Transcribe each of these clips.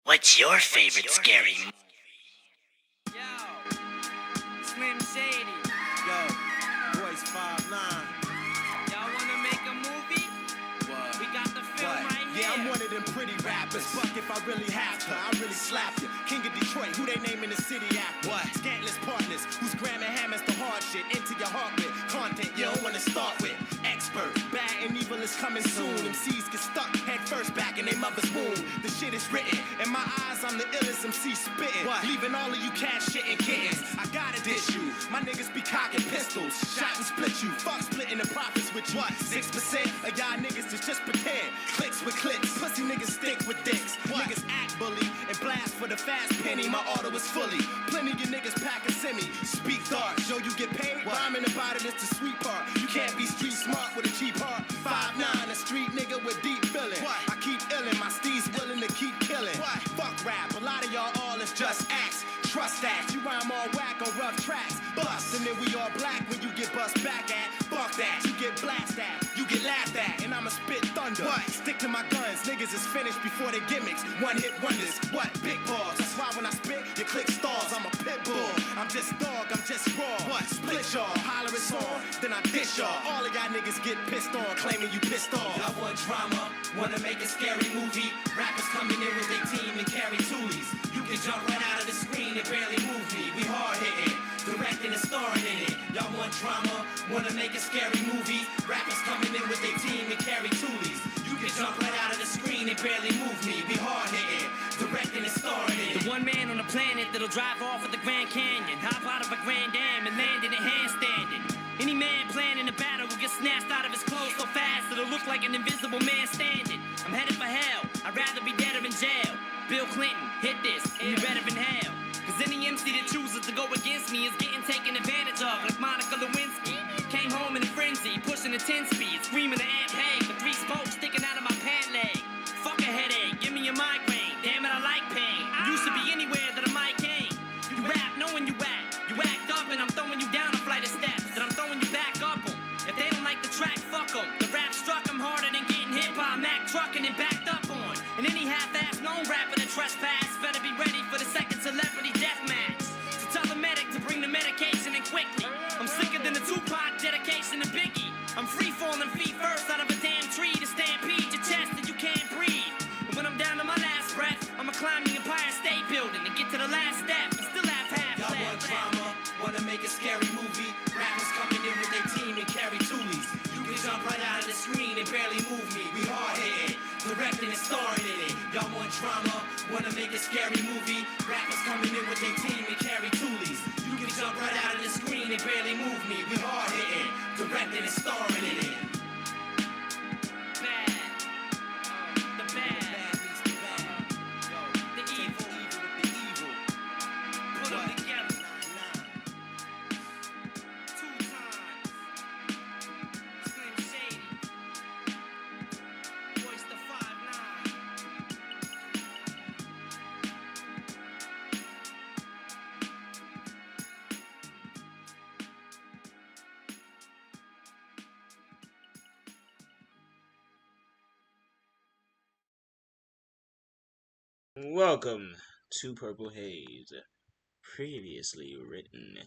What's your favorite scary movie? Yo, Slim Shady. Yo, boys 5'9". Y'all wanna make a movie? What? We got the film What? right Yeah, here. I'm one of them pretty rappers. Fuck if I really have to, I really slap you. King of Detroit, who they name in the city after? What? Scantless partners, who's gramming hammers to hard shit into your heart with content you don't wanna start with. Expert, bad and evil is coming soon. MCs get stuck head first back in their mother's womb. The shit is written. In my eyes, I'm the illest MC spitting. What? Leaving all of you cat shitting kittens. I gotta dish you. My niggas be cocking pistols. Shot and split you. Fuck splitting the profits with you. What? 6% of y'all niggas is just pretend. Clicks with clicks. Pussy niggas stick with dicks. What? Niggas act bully and blast for the fast penny. My auto is fully. Plenty of niggas pack a semi. Speak dark. Show you get paid. Rhyming about it is the sweet part. You can't be street smart with a cheap heart. 5'9", a street nigga with deep feeling. What? I keep illin', my steez willing to keep killing. What? Fuck rap, a lot of y'all all is just acts. Trust that, you rhyme all whack on rough tracks. Bust, and then we all black when you get bust back at. Fuck that, you get blast at, you get laughed at, and I'ma spit thunder. What? Stick to my guns, niggas is finished before they gimmicks. One hit wonders, what? Big balls, that's why when I spit, your click stalls. I'm a pit bull, I'm just dog, I'm just raw. What? Split y'all, holler it's on, then I dish y'all. All of y'all niggas get pissed on, claiming you pissed off. Y'all want drama, wanna make a scary movie. Rappers coming in with their team and carry toolies. You can jump right out of the screen and barely move me. We hard hitting, directing and starring in it. Y'all want drama, wanna make a scary movie. Rappers coming in with their team and carry toolies. You can jump right out of the screen and barely move me. We hard hitting, directing and starring in it. The one man on the planet that'll drive off of the Grand Canyon, hop out of a Grand Dam and land in a handstanding. Any man planning a battle will get snatched out of his clothes so fast it'll look like an invisible man standing. I'm headed for hell, I'd rather be dead or in jail. Bill Clinton, hit this, and you better inhale. Cause any MC that chooses to go against me is getting taken advantage of, like Monica Lewinsky. Came home in a frenzy, pushing a 10-speed, screaming to Aunt Peg, with 3 spokes sticking out of my pant leg. Fuck a headache, give me a migraine, damn it I like pain. You should be anywhere that a mic ain't. You rap knowing you act up and I'm throwing you down a flight of steps, then I'm throwing you back up 'em. If they don't like the track, fuck 'em. The rap struck 'em harder than getting hit by a Mack truck and then backed up on. And any half-ass known rapper that trespass better be ready for the second celebrity death match. So tell the medic to bring the medication in quickly. I'm sicker than a Tupac dedication to Biggie. I'm free falling feet first out of a damn tree to stampede your chest and you can't breathe. And when I'm down to my last breath, I'ma climb the Empire State Building and get to the last step and still have half Y'all want drama, wanna make a scary movie. Rappers coming in with their team and carry toolies. You can jump right out of the screen and barely move me. We hard hitting, directing and starring in it. Y'all want drama, wanna make a scary movie. Rappers coming in with their team and carry toolies. You can jump right out of the screen and barely move me. We hard hitting, directing and starring in it. bad. The bad. The evil. Put them together. 2 times. Slim Shady. Voice the 5'9". Welcome to Purple Haze, previously written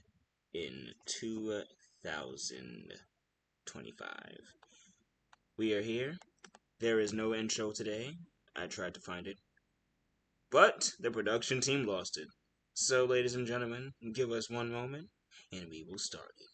in 2025. We are here. There is no intro today. I tried to find it, but the production team lost it. So, ladies and gentlemen, give us one moment, and we will start it.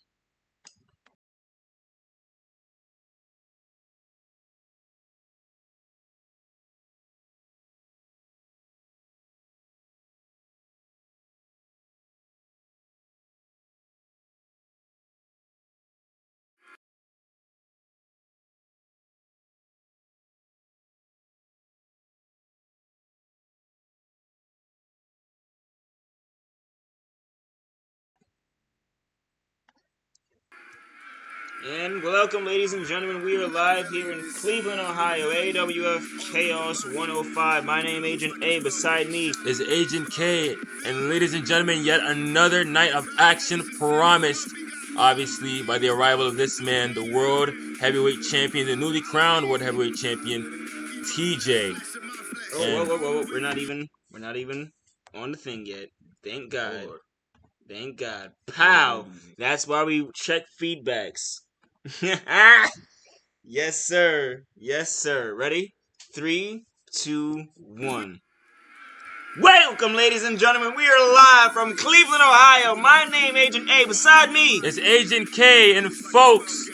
And welcome, ladies and gentlemen. We are live here in Cleveland, Ohio, AWF Chaos 105. My name is Agent A. Beside me is Agent K. And ladies and gentlemen, yet another night of action promised, obviously, by the arrival of this man, the World Heavyweight Champion, the newly crowned World Heavyweight Champion, TJ. Whoa. We're not even We're not even on the thing yet. Thank God. Lord. Thank God. Pow! That's why we check feedbacks. Yes, sir. Yes, sir. Ready? 3, 2, 1. Welcome, ladies and gentlemen. We are live from Cleveland, Ohio. My name, Agent A. Beside me, It's Agent K, and folks,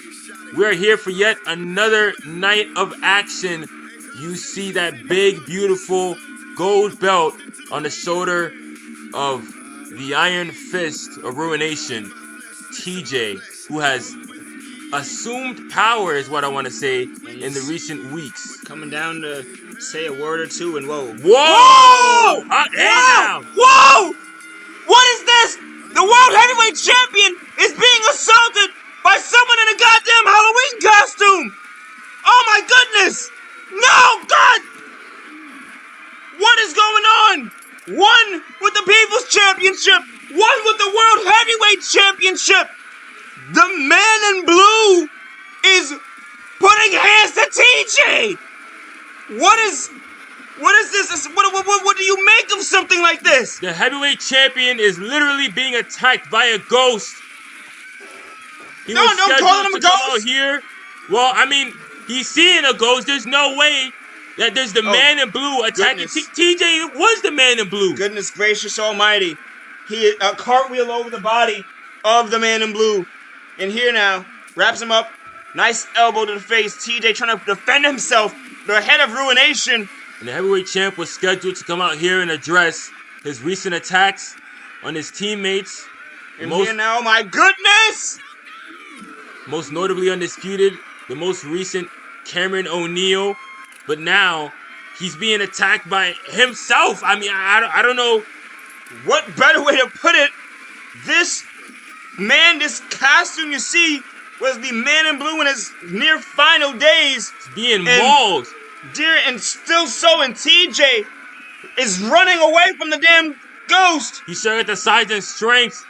we're here for yet another night of action. You see that big, beautiful gold belt on the shoulder of the Iron Fist of Ruination, TJ, who has assumed power, is what I want to say, in the recent weeks. coming down to say a word or two, and whoa. Whoa! Hey now! Whoa! What is this? The World Heavyweight Champion is being assaulted by someone in a goddamn Halloween costume! Oh my goodness! No, God! What is going on? One with the People's Championship, one with the World Heavyweight Championship. The man in blue is putting hands to TJ. What is this? What do you make of something like this? The heavyweight champion is literally being attacked by a ghost. No, don't call him a come ghost. out here. Well, I mean, he's seeing a ghost. There's no way that there's the man in blue attacking TJ. Was the man in blue? Goodness gracious almighty. He a cartwheel over the body of the man in blue. And here now, wraps him up. Nice elbow to the face. TJ trying to defend himself. The head of Ruination. And the heavyweight champ was scheduled to come out here and address his recent attacks on his teammates. And here now, my goodness! Most notably Undisputed, the most recent Cameron O'Neal. But now, he's being attacked by himself. I mean, I don't know. What better way to put it? This man, this costume you see, was the man in blue in his near final days. He's being mauled. And still so, and TJ is running away from the damn ghost. He sure got the size and strength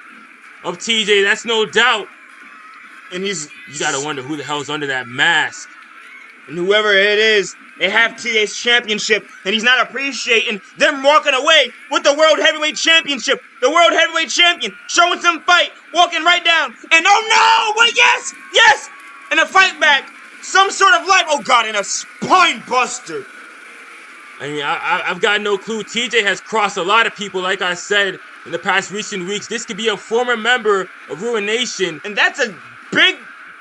of TJ, that's no doubt. And you gotta wonder who the hell's under that mask. And whoever it is, they have TJ's championship, and he's not appreciating them walking away with the World Heavyweight Championship. The World Heavyweight Champion showing some fight, walking right down, and oh no, wait, yes, and a fight back. Some sort of life, oh God, and a spine buster. I mean, I've got no clue. TJ has crossed a lot of people, like I said, in the past recent weeks. This could be a former member of Ruination. And that's a big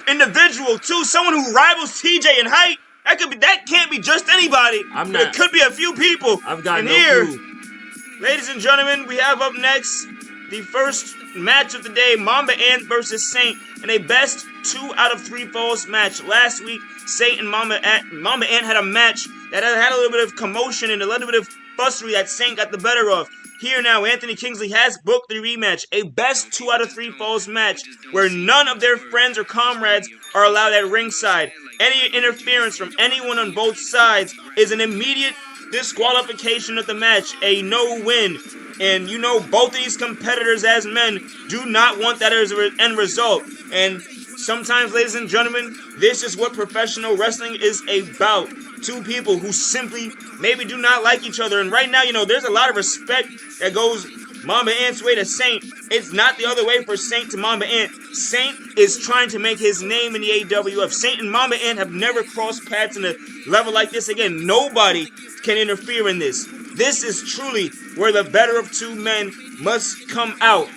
individual, too. Someone who rivals TJ in height. That can't be just anybody. It could be a few people. I've got no clue. Ladies and gentlemen, we have up next the first match of the day, Mamba Ant versus Saint, in a best 2 out of 3 falls match. Last week, Saint and Mamba Ant had a match that had a little bit of commotion and a little bit of fussy that Saint got the better of. Here now, Anthony Kingsley has booked the rematch, a best 2 out of 3 falls match where none of their friends or comrades are allowed at ringside. Any interference from anyone on both sides is an immediate disqualification of the match, a no-win. And you know, both of these competitors as men do not want that as an end result. And sometimes, ladies and gentlemen, this is what professional wrestling is about. Two people who simply maybe do not like each other. And right now, you know, there's a lot of respect that goes Mamba Ant's way to Saint. It's not the other way for Saint to Mamba Ant. Saint is trying to make his name in the AWF. Saint and Mamba Ant have never crossed paths in a level like this again. Nobody can interfere in this. This is truly where the better of two men must come out.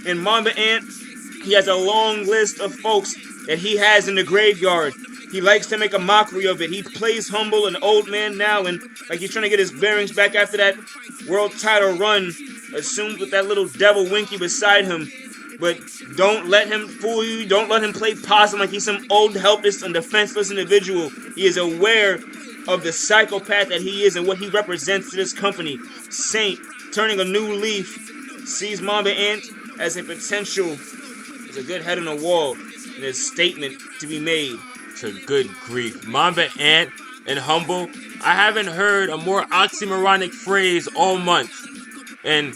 And Mamba Ant, he has a long list of folks that he has in the graveyard. He likes to make a mockery of it. He plays humble, an old man now, and like he's trying to get his bearings back after that world title run, assumed with that little devil Winky beside him. But don't let him fool you. Don't let him play possum like he's some old, helpless, and defenseless individual. He is aware of the psychopath that he is and what he represents to this company. Saint, turning a new leaf, sees Mamba Ant as a potential, as a good head on the wall, and a statement to be made. To good grief. Mamba Ant and humble. I haven't heard a more oxymoronic phrase all month. And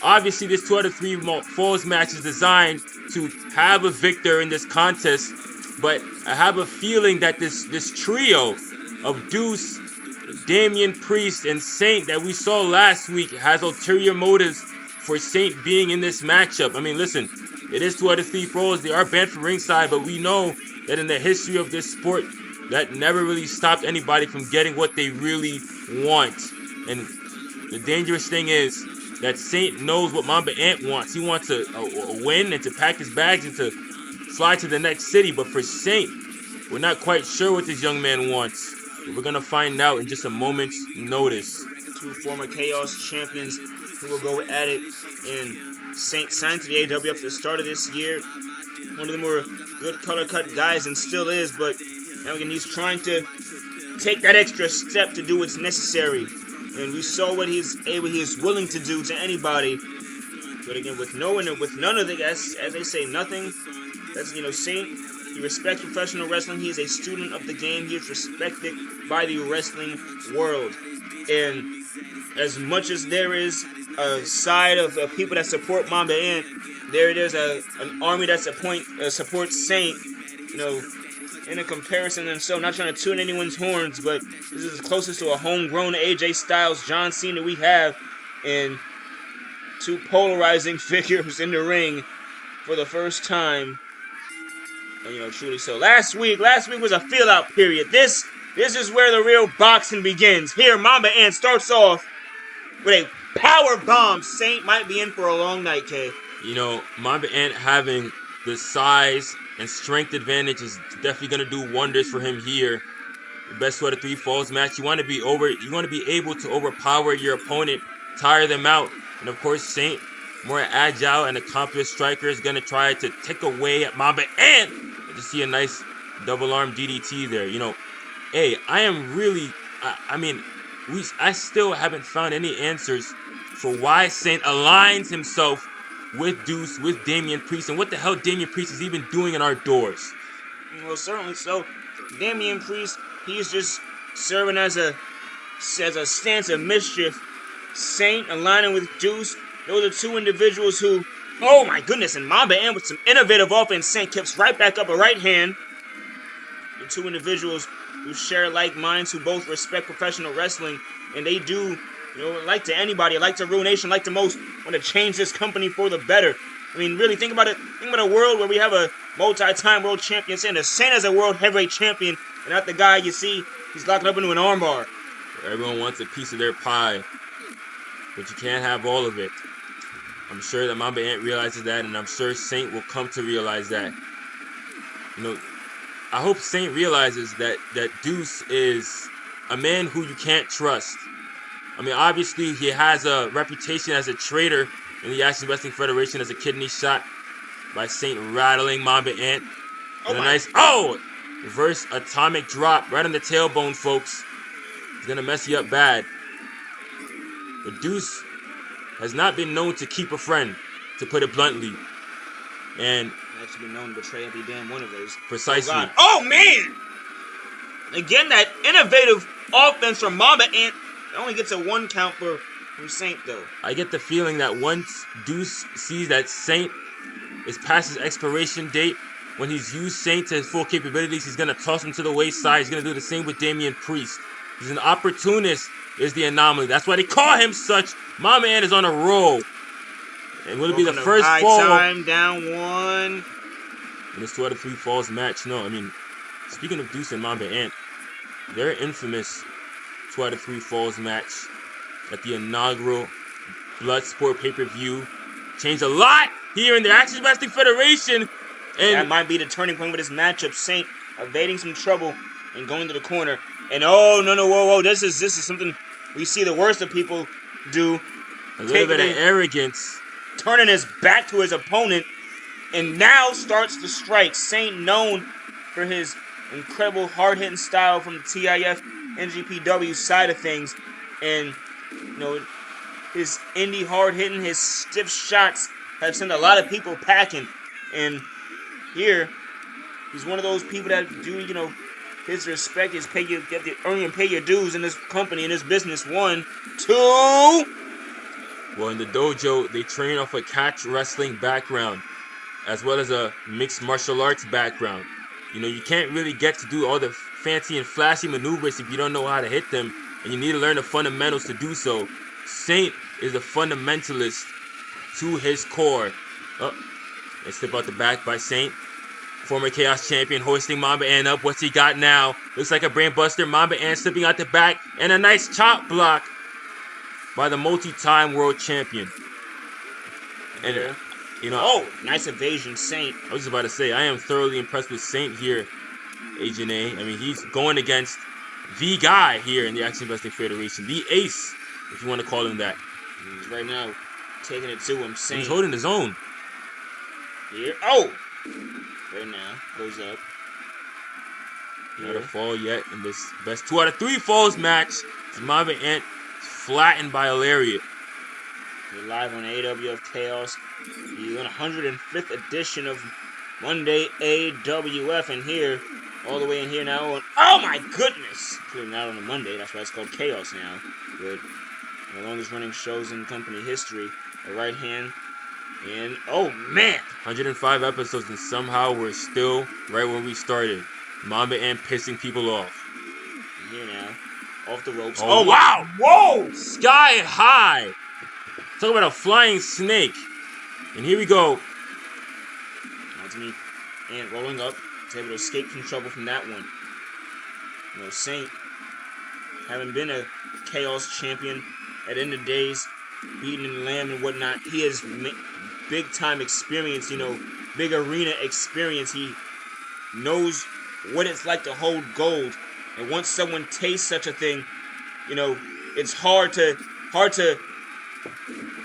obviously this 2 out of 3 falls match is designed to have a victor in this contest. But I have a feeling that this trio of Jooce, Damian Priest and Saint that we saw last week has ulterior motives for Saint being in this matchup. I mean, listen, it is 2 out of 3 falls. They are banned from ringside, but we know that in the history of this sport, that never really stopped anybody from getting what they really want. And the dangerous thing is that Saint knows what Mamba Ant wants. He wants a win and to pack his bags and to fly to the next city. But for Saint, we're not quite sure what this young man wants. But we're going to find out in just a moment's notice. 2 former Chaos champions who will go at it. And Saint signed to the AEW after the start of this year. One of the more good color cut guys and still is, but now again, he's trying to take that extra step to do what's necessary. And we saw what he is willing to do to anybody. But again, with none of the, as they say, nothing. That's, Saint, he respects professional wrestling. He is a student of the game. He is respected by the wrestling world. And as much as there is a side of people that support Mamba Ant, there's an army that supports Saint, in a comparison. And so, not trying to tune anyone's horns, but this is the closest to a homegrown AJ Styles, John Cena we have, and 2 polarizing figures in the ring for the first time. And, truly so. Last week was a feel-out period. This is where the real boxing begins. Here, Mamba Ant starts off with a power bomb. Saint might be in for a long night, Kay. Mamba Ant having the size and strength advantage is definitely going to do wonders for him here. The best 2 out of 3 falls match. You want to be able to overpower your opponent, tire them out. And of course, Saint, more agile and accomplished striker, is going to try to take away at Mamba Ant. You see a nice double arm DDT there. Hey, I still haven't found any answers for why Saint aligns himself with Jooce, with Damian Priest, and what the hell Damian Priest is even doing in our doors. Well, certainly so. Damian Priest, he's just serving as a stance of mischief. Saint aligning with Jooce, those are 2 individuals who, oh my goodness, and Mamba Ant with some innovative offense. Saint kicks right back up a right hand. The 2 individuals who share like minds, who both respect professional wrestling, and they do, like to anybody, like to Ruination, like to most, want to change this company for the better. I mean, really, think about it. Think about a world where we have a multi-time world champion, and the Saint as a world heavyweight champion, and not the guy you see, he's locked up into an armbar. Everyone wants a piece of their pie, but you can't have all of it. I'm sure that Mamba Ant realizes that, and I'm sure Saint will come to realize that. I hope Saint realizes that Jooce is a man who you can't trust. I mean, obviously, he has a reputation as a traitor in the Actionz Wrestling Federation as a kidney shot by Saint rattling Mamba Ant. And a nice, reverse atomic drop right on the tailbone, folks. It's going to mess you up bad. But Jooce has not been known to keep a friend, to put it bluntly. And actually been known to betray every damn one of those. Precisely. Oh man! Again, that innovative offense from Mamba Ant. It only gets a 1 count from Saint, though. I get the feeling that once Jooce sees that Saint is past his expiration date, when he's used Saint to his full capabilities, he's going to toss him to the wayside. He's going to do the same with Damian Priest. He's an opportunist, is the anomaly. That's why they call him such. Mamba Ant is on a roll. And will it be the first fall? Time, down 1. In this 2 out of 3 falls match. No, I mean, speaking of Jooce and Mamba Ant, their infamous 2 out of 3 falls match at the inaugural Bloodsport pay-per-view changed a lot here in the Actionz Wrestling Federation. And that might be the turning point with this matchup. Saint evading some trouble and going to the corner. And whoa, this is something we see the worst of people do. A little bit of arrogance. Turning his back to his opponent, and now starts to strike. Saint, known for his incredible hard-hitting style from the TIF NGPW side of things, and his indie hard-hitting, his stiff shots have sent a lot of people packing. And here, he's one of those people that do, his respect is earn and pay your dues in this company, in this business. 1, 2. Well, in the dojo, they train off a catch wrestling background, as well as a mixed martial arts background. You can't really get to do all the fancy and flashy maneuvers if you don't know how to hit them. and you need to learn the fundamentals to do so. Saint is a fundamentalist to his core. Oh, and slip out the back by Saint. Former Chaos champion hoisting Mamba Ant up. What's he got now? Looks like a brain buster. Mamba Ant slipping out the back, and a nice chop block by the multi-time world champion. And you know, Oh, nice evasion, Saint. I was just about to say, I am thoroughly impressed with Saint here, Agent A. I mean, he's going against the guy here in the Action Wrestling Federation, the ace, if you want to call him that. He's right now taking it to him, Saint. He's holding his own. Here. Oh! Right now, goes up. Not a fall yet in this best 2 out of 3 falls match. Mamba Ant flattened by a lariat. We're live on AWF Chaos, the 105th edition of Monday AWF, and here, all the way in here now on, oh my goodness! Clearly not on a Monday, that's why it's called Chaos now. Good. The longest running shows in company history. The right hand, and oh man! 105 episodes, and somehow we're still right where we started. Mamba Ant pissing people off. And here now, off the ropes. Oh wow! Whoa! Sky high! Talk about a flying snake. And here we go. Now to me, and rolling up, is able to escape from trouble from that one. You know, Saint, having been a Chaos champion at end of days, beating in the lamb and whatnot, he has big time experience, you know, big arena experience. He knows what it's like to hold gold. And once someone tastes such a thing, you know, it's hard to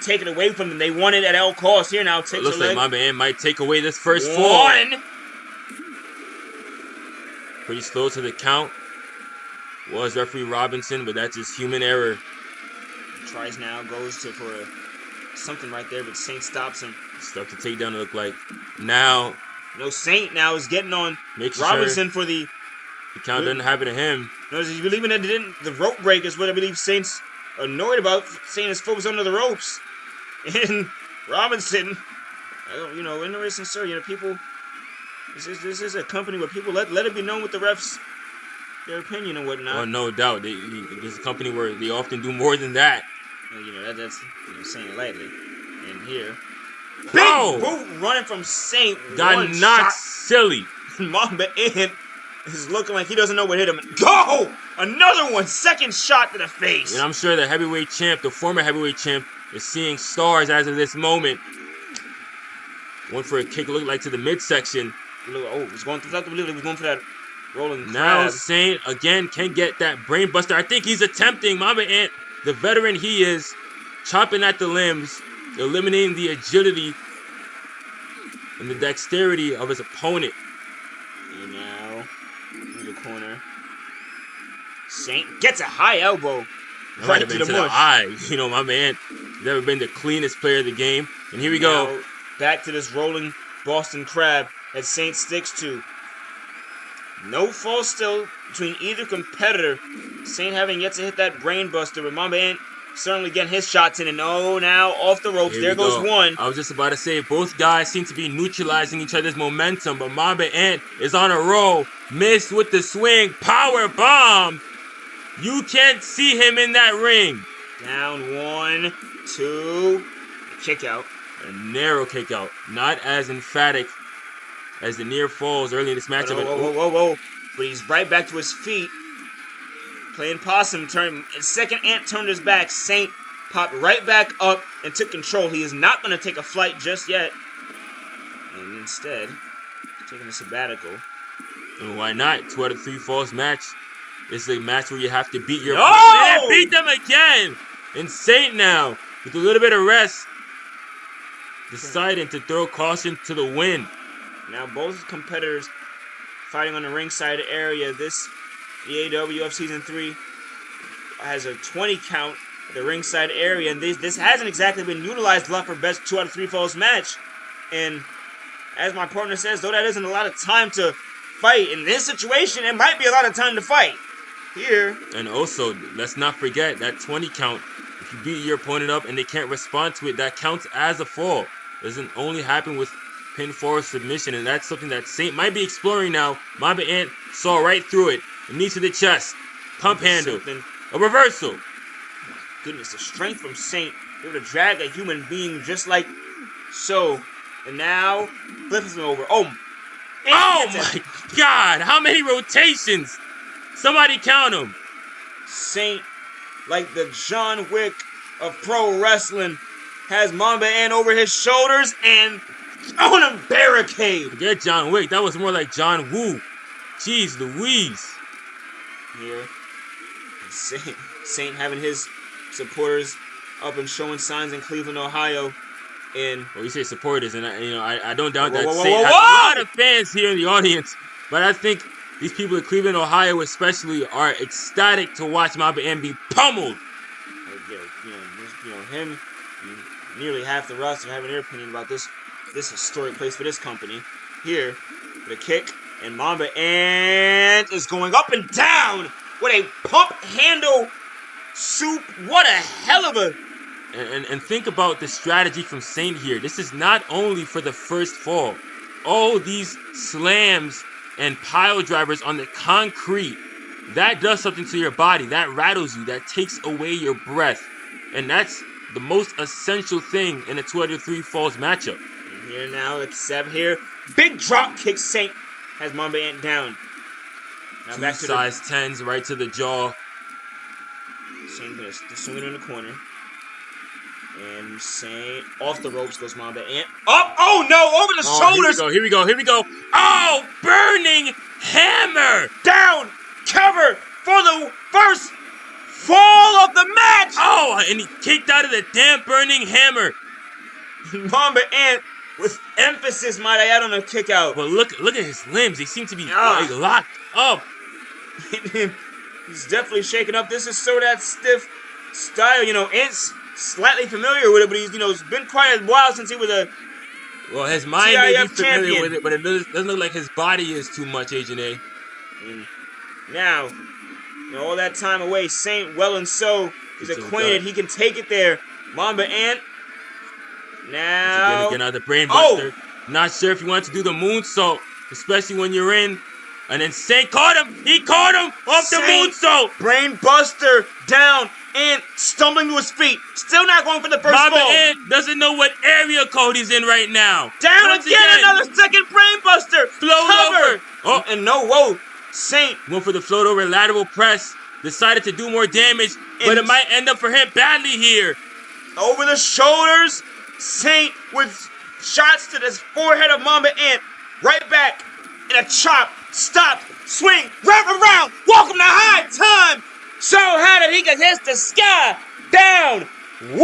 take it away from them. They want it at all costs. Here now, takes looks a like leg. Mamba Ant might take away this first fall. One. Pretty slow to the count. Was referee Robinson, but that's just human error. Tries now, goes for something right there, but Saint stops him. Stuff to take down, it look like. Now, No, Saint now is getting on makes Robinson sure for the. the count doesn't happen to him. No, he's believing that the rope break is what I believe Saint's annoyed about. Saint his foot was under the ropes, and Robinson, you know, interesting story. You know, people. This is a company where people let it be known with the refs, their opinion and whatnot. Oh, no doubt. This is a company where they often do more than that. You know, that's saying it lightly. And here, Oh! big boot running from Saint. Got One knocked shot. silly. Mamba Ant is looking like he doesn't know what hit him. Go! Another one. Second shot to the face. And I'm sure the heavyweight champ, the former heavyweight champ, is seeing stars as of this moment. Went for a kick, looked like to the midsection. Oh, he's going through. He was going for that rolling Now crab. Saint again can get that brain buster. I think he's attempting. Mamba Ant, the veteran he is, chopping at the limbs, eliminating the agility and the dexterity of his opponent. And now, in the corner, Saint gets a high elbow That might right have to been the to the mush. eye. You know, my man never been the cleanest player of the game. And here we go. Now, back to this rolling Boston Crab that Saint sticks to. No fall still between either competitor. Saint having yet to hit that brain buster, but Mamba Ant certainly getting his shots in. And oh, now off the ropes. Here There we goes go. one. I was just about to say, both guys seem to be neutralizing each other's momentum, but Mamba Ant is on a roll. Missed with the swing. Power bomb. You can't see him in that ring. Down 1, 2. Kick out. A narrow kick out. Not as emphatic as the near falls early in this matchup. Whoa. But he's right back to his feet. Playing possum. Second Ant turned his back. Saint popped right back up and took control. He is not going to take a flight just yet. And instead, taking a sabbatical. And why not? 2 out of 3 falls match. This is a match where you have to beat your No! opponent. And beat them again. And Saint now, with a little bit of rest, deciding to throw caution to the wind. Now both competitors fighting on the ringside area. The AWF Season 3 has a 20 count at the ringside area, and this hasn't exactly been utilized a lot for best 2 out of 3 falls match. And as my partner says, though that isn't a lot of time to fight, in this situation, it might be a lot of time to fight. Here. And also, let's not forget that 20 count. If you beat your opponent up and they can't respond to it, that counts as a fall. It doesn't only happen with pinfall or submission, and that's something that Saint might be exploring now. Mamba Ant saw right through it. A knee to the chest. Pump handle. A reversal. Goodness, the strength from Saint. Able to drag a human being just like so. And now, flips him over. Oh my God. How many rotations? Somebody count them. Saint, like the John Wick of pro wrestling, has Mamba Ant over his shoulders and on a barricade. Forget John Wick. That was more like John Woo. Jeez Louise. Here, Saint having his supporters up and showing signs in Cleveland, Ohio. Well, you say supporters, and I don't doubt that. Whoa, Saint has a lot of fans here in the audience, but I think these people in Cleveland, Ohio, especially, are ecstatic to watch Mamba Ant be pummeled. Him, nearly half the roster having their opinion about this historic place for this company. Here, the kick, and Mamba Ant is going up and down with a pump handle soup. What a hell of a... And think about the strategy from Saint here. This is not only for the first fall. All these slams and pile drivers on the concrete, that does something to your body. That rattles you. That takes away your breath. And that's the most essential thing in a 2 out of 3 falls matchup. And here now, it's Seb here. Big drop kick. Saint has Mamba Ant down. Now Two back to size 10s right to the jaw. Saint gonna swing it in the corner. And Saint off the ropes goes Mamba Ant. Up! Oh no! Over the shoulders! Here we go. Oh! Burning hammer! Down! Cover for the first fall of the match! Oh! And he kicked out of the damn burning hammer. Mamba Ant with emphasis, might I add, on a kick out. But look at his limbs. They seem to be like, locked up. He's definitely shaken up. This is so that stiff style. Ant's slightly familiar with it, but he's it's been quite a while since he was a his mind may be TIF familiar champion. with it, but it doesn't look like his body is too much, Agent A. And now, all that time away, Saint well and so is acquainted. He can take it there. Mamba Ant. Now Get out the brain buster. Not sure if you want to do the moonsault, especially when you're in. And then Saint caught him. He caught him off the moonsault. Brain buster down and stumbling to his feet. Still not going for the first Mamba fall. Ant doesn't know what area code he's in right now. Down Once again, another second brain buster. Float Cover. over. Oh, And whoa. Saint went for the float over lateral press. Decided to do more damage, but it might end up for him badly here. over the shoulders. Saint with shots to the forehead of Mamba Ant. Right back in a chop. Stop. Swing. Wrap around. Welcome to high time. So how did he get hit the sky? Down. 1, 2.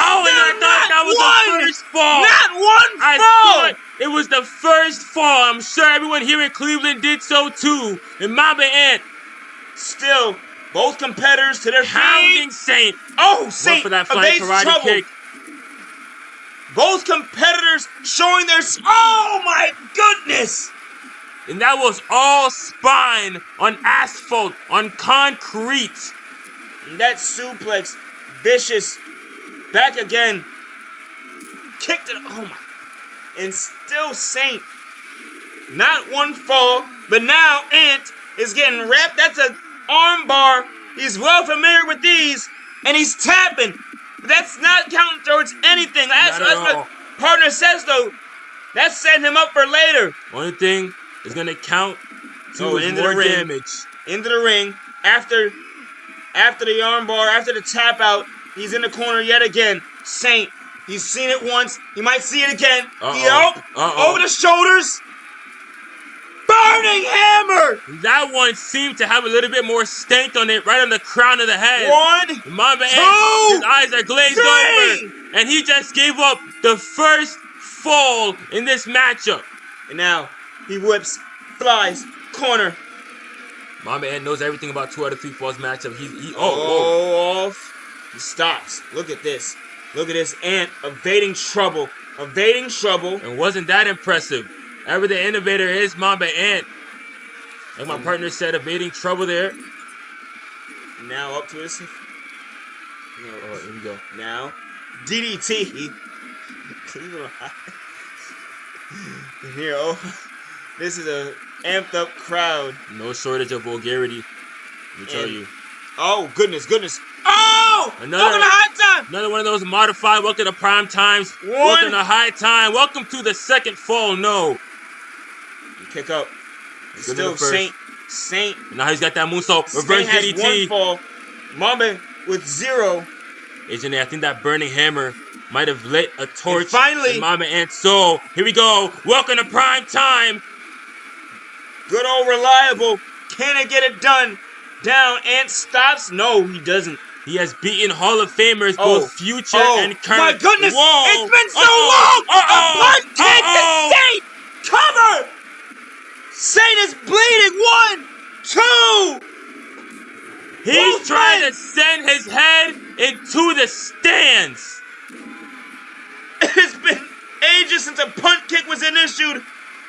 Oh, and I thought that was the first fall. Not one fall. I thought it was the first fall. I'm sure everyone here in Cleveland did so too. And Mamba Ant Still, both competitors to their pounding feet. Saint. Oh, Saint Went for that flying evades karate trouble. kick. Both competitors showing their... Oh, my goodness. And that was all spine on asphalt, on concrete. And that suplex, vicious. Back again. Kicked it. Oh, my. And still Saint. Not one fall, but now Ant is getting wrapped. That's an arm bar. He's well familiar with these. And he's tapping. That's not counting towards anything. That's what partner says, though. That's setting him up for later. Only thing is going to count to into more the ring. damage. Into the ring. After the arm bar, after the tap out, he's in the corner yet again. Saint, he's seen it once. He might see it again. Over the shoulders. Burning hammer. That one seemed to have a little bit more stank on it, right on the crown of the head. 1, Mamba 2, Ant, his eyes are glazed 3. over. And he just gave up the first fall in this matchup. And now he whips, flies, corner. Mamba Ant knows everything about 2 out of 3 falls matchup. Off. He stops. Look at this. Look at this Ant evading trouble. And wasn't that impressive? Ever the innovator is Mamba Ant. Like my partner said, evading trouble there. Now up to his... Here we go. Now, DDT. Here, this is a amped up crowd. No shortage of vulgarity. Let me tell you. Oh, goodness. Oh! Welcome to High Time! Another one of those modified. Welcome to Prime Times. Welcome to High Time. Welcome to the second fall. No. Kick up. Good Still Saint. Now he's got that moonsault. Reverse Saint has DDT. one fall. Mamba with 0. Agent A, I think that burning hammer might have lit a torch. And finally, in Mamba Ant's soul. Here we go. Welcome to Prime Time. Good old reliable. Can it get it done? Down. Ant stops. No, he doesn't. He has beaten Hall of Famers, both future and current. My goodness! Whoa. It's been so long! A punt kick to Saint! Cover! Saint is bleeding! 1, 2! He's trying to send his head into the stands. It has been ages since a punt kick was issued,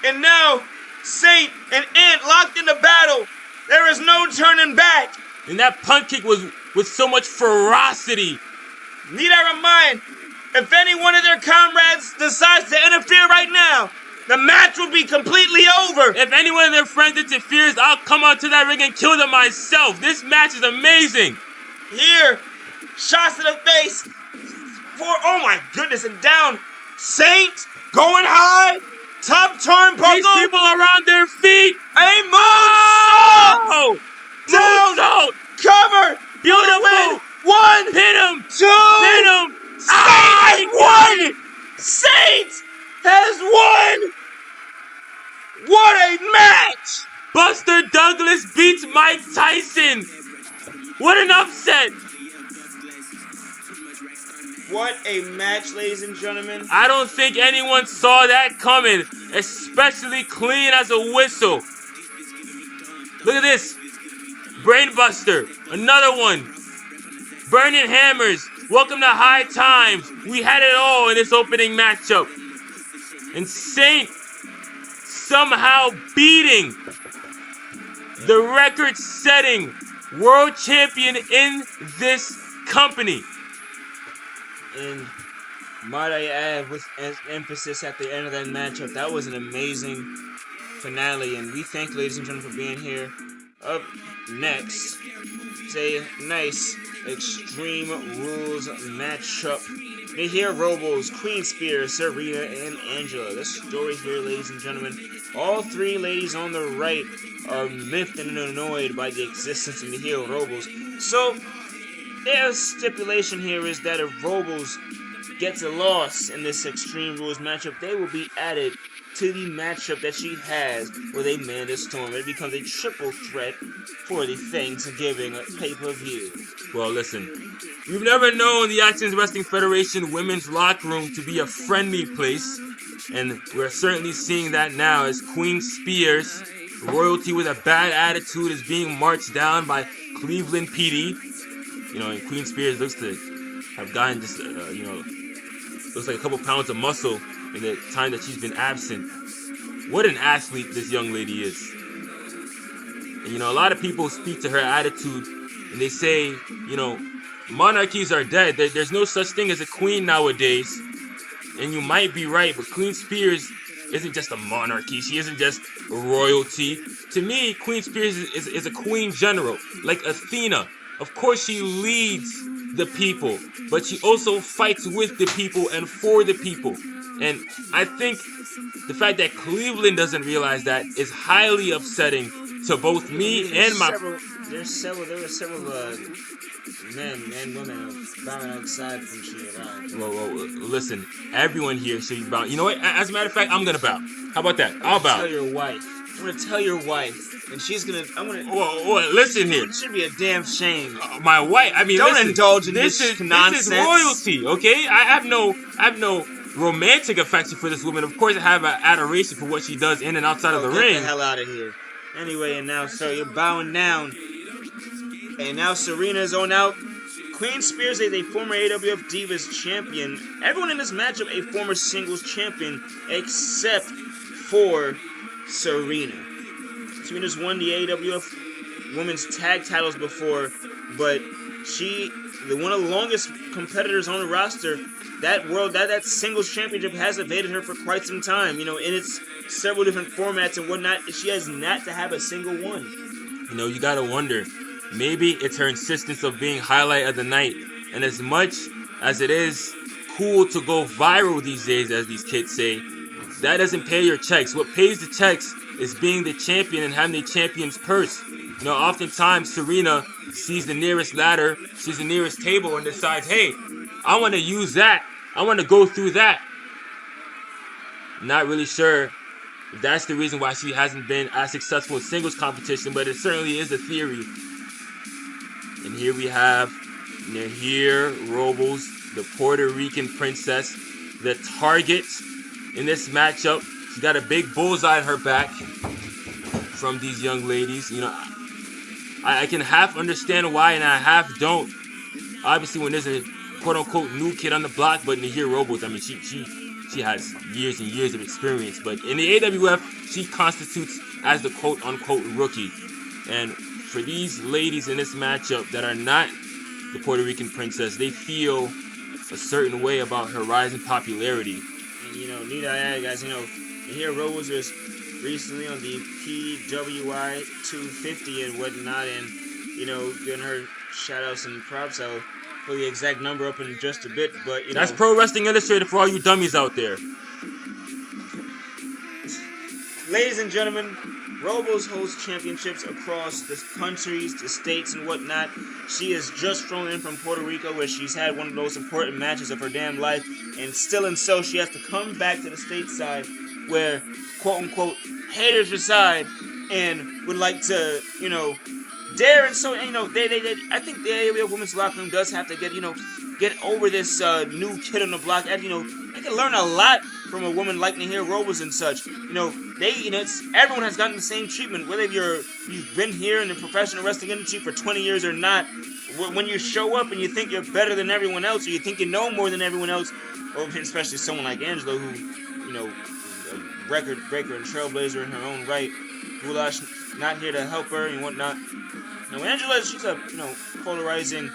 and now Saint and Ant locked in the battle. There is no turning back. And that punt kick was with so much ferocity. Need I remind, if any one of their comrades decides to interfere right now, the match will be completely over. If any one of their friends interferes, I'll come onto that ring and kill them myself. This match is amazing. Here, shots to the face. Oh my goodness, and down. Saint going high. Top turnbuckle. These people are on their feet. A moonsault. Down. Moonsault. Cover. Beautiful. 1. Pin him. 2. Pin him. Saint has won. Saint has won. What a match. Buster Douglas beats Mike Tyson. What an upset. What a match, ladies and gentlemen. I don't think anyone saw that coming, especially clean as a whistle. Look at this. Brainbuster, another one. Burning Hammers, welcome to High Times. We had it all in this opening matchup. And Saint somehow beating the record-setting world champion in this company. And might I add, with emphasis at the end of that matchup, that was an amazing finale. And we thank ladies and gentlemen for being here. Up next, it's a nice Extreme Rules matchup. Nahir, Robles, Queen Spear, Serena, and Angela. The story here, ladies and gentlemen, all 3 ladies on the right are miffed and annoyed by the existence of Nahir Robles. So, their stipulation here is that if Robles gets a loss in this Extreme Rules matchup, they will be added to the matchup that she has with Amanda Storm. It becomes a triple threat for the Thanksgiving pay-per-view. Well, listen, we've never known the Actionz Wrestling Federation women's locker room to be a friendly place, and we're certainly seeing that now as Queen Spears, royalty with a bad attitude, is being marched down by Cleveland PD. You know, and Queen Spears looks to have gotten just, looks like a couple pounds of muscle in the time that she's been absent. What an athlete this young lady is. And, a lot of people speak to her attitude, and they say, monarchies are dead. There's no such thing as a queen nowadays. And you might be right, but Queen Spears isn't just a monarchy. She isn't just royalty. To me, Queen Spears is a queen general, like Athena. Of course, she leads the people, but she also fights with the people and for the people. And I think the fact that Cleveland doesn't realize that is highly upsetting to both me and my... There were several men and women bowing outside when she arrived. Well, listen, everyone here should be bowing. You know what? As a matter of fact, I'm going to bow. How about that? I'll bow. I'm going to tell your wife, and she's going to... Well, listen here. It should be a damn shame. My wife, don't listen, indulge in this nonsense. This is royalty, okay? I have no romantic affection for this woman. Of course, I have an adoration for what she does in and outside of the ring. Get the hell out of here. Anyway, and now, sir, you're bowing down. And now Serena is on out. Queen Spears is a former AWF Divas champion. Everyone in this matchup a former singles champion, except for Serena. Serena's won the AWF Women's Tag titles before, but one of the longest competitors on the roster. That singles championship has evaded her for quite some time. In its several different formats and whatnot. She has not to have a single one. You gotta wonder, maybe it's her insistence of being highlight of the night. And as much as it is cool to go viral these days, as these kids say, that doesn't pay your checks. What pays the checks is being the champion and having the champion's purse. You know, oftentimes Serena sees the nearest ladder, sees the nearest table, and decides, hey, I want to use that. I want to go through that. Not really sure if that's the reason why she hasn't been as successful in singles competition, but it certainly is a theory. And here we have Nahir, Robles, the Puerto Rican princess, the target in this matchup. She's got a big bullseye on her back from these young ladies. You know, I can half understand why and I half don't. Obviously, when there's a quote-unquote new kid on the block, but Nahir Robles, I mean, she has years and years of experience. But in the AWF, she constitutes as the quote-unquote rookie. And for these ladies in this matchup that are not the Puerto Rican princess, they feel a certain way about her rising popularity. And, you know, need I add, guys, you know, Nahir Robles was recently on the PWI 250 and whatnot, and, you know, giving her shout-outs and props. I'll pull the exact number up in just a bit, but, you know. That's Pro Wrestling Illustrated for all you dummies out there. Ladies and gentlemen, Robles holds championships across the countries, the states, and whatnot. She has just flown in from Puerto Rico, where she's had one of those important matches of her damn life, and still in so she has to come back to the stateside, where quote-unquote haters reside, and would like to, you know, dare, and so, you know, they I think the AWA women's locker room does have to get over this new kid on the block. And, you know, they can learn a lot from a woman like Nahir Robles and such. You know, everyone has gotten the same treatment, whether you've been here in the professional wrestling industry for 20 years or not. When you show up and you think you're better than everyone else, or you think you know more than everyone else, or especially someone like Angela, who, you know, is a record breaker and trailblazer in her own right, Goulash not here to help her and whatnot. You know, Angela, she's a, you know, polarizing.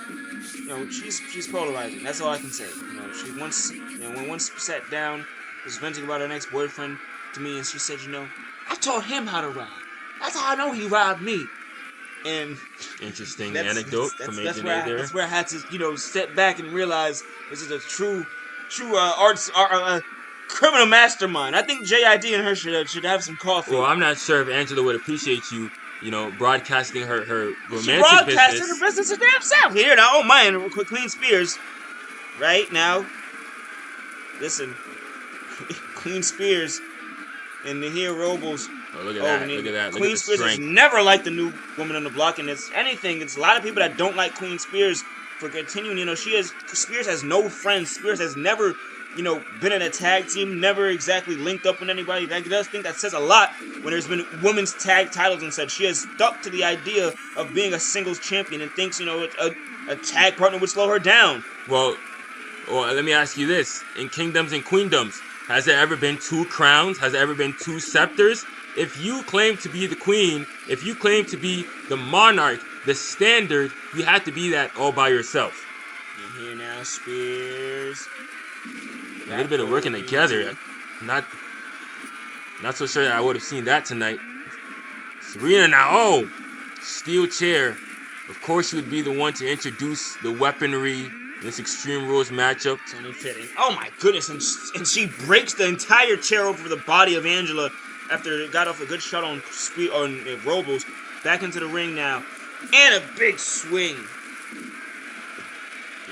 You know, she's polarizing. That's all I can say. You know, she once, you know, when once sat down, was venting about her ex-boyfriend to me, and she said, you know, I taught him how to rob. That's how I know he robbed me. And interesting anecdote from Agent A there. That's where I had to, you know, step back and realize this is a true criminal mastermind. I think JID and her should have some coffee. Well, I'm not sure if Angela would appreciate you know, broadcasting her romantic she broadcasted business. her business to damn self here now. Oh man, Queen Spears, right now. Listen, Queen Spears and Nahir Robles. Oh, look at that! Look at that! Look Queen at the Spears has strength. never liked the new woman on the block, and it's a lot of people that don't like Queen Spears for continuing. You know, Spears has no friends. Spears has never, you know, been in a tag team, never exactly linked up with anybody. I just think that says a lot when there's been women's tag titles and such. She has stuck to the idea of being a singles champion and thinks, you know, a tag partner would slow her down. Well, let me ask you this. In Kingdoms and Queendoms, has there ever been 2 crowns? Has there ever been 2 scepters? If you claim to be the queen, if you claim to be the monarch, the standard, you have to be that all by yourself. And here now, Spears. A little bit of working together. Not so sure that I would have seen that tonight. Serena now. Oh! Steel chair. Of course she would be the one to introduce the weaponry in this Extreme Rules matchup. It's only fitting. Oh my goodness. And she breaks the entire chair over the body of Angela after it got off a good shot on Robles. Back into the ring now. And a big swing.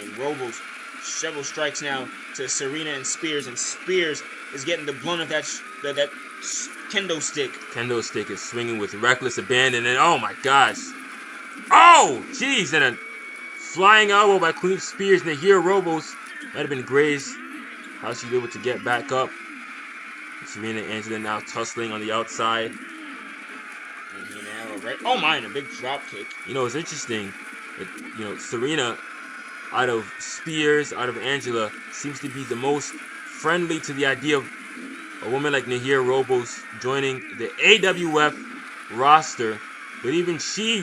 And Robles several strikes now to Serena and Spears is getting the blunt of that kendo stick. Kendo stick is swinging with reckless abandon, and oh my gosh. Oh, jeez, and a flying elbow by Queen Spears and Nahir Robles. Might have been grazed. How she's able to get back up. Serena and Angela now tussling on the outside. Oh my, and a big drop kick. You know, it's interesting. You know, Serena, out of Spears, out of Angela, seems to be the most friendly to the idea of a woman like Nahir Robles joining the AWF roster. But even she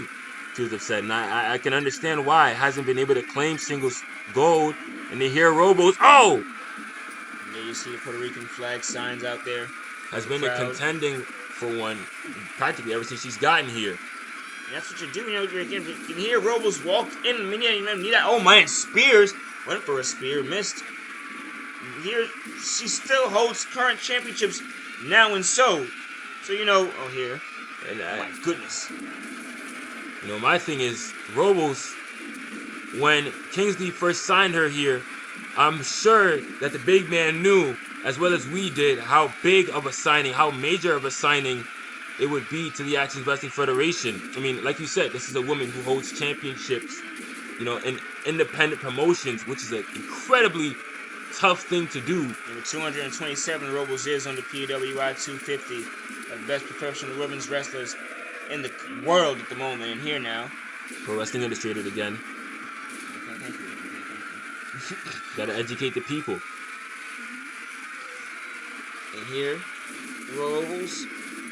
feels upset, and I can understand why. Hasn't been able to claim singles gold. And Nahir Robles, oh! And there you see the Puerto Rican flag signs out there. Has been contending for one practically ever since she's gotten here. That's what you do. You can hear Robles walked in. Oh man, Spears went for a spear, missed. Here, she still holds current championships now and so. So here. And Oh my goodness. my thing is, Robles, when Kingsley first signed her here, I'm sure that the big man knew, as well as we did, how big of a signing, how major of a signing it would be to the Actionz Wrestling Federation. I mean, like you said, this is a woman who holds championships, in independent promotions, which is an incredibly tough thing to do. Number 227, Robles is on the PWI 250, the best professional women's wrestlers in the world at the moment. And here now, Pro Wrestling Illustrated again. Thank you. Gotta educate the people. And here, Robles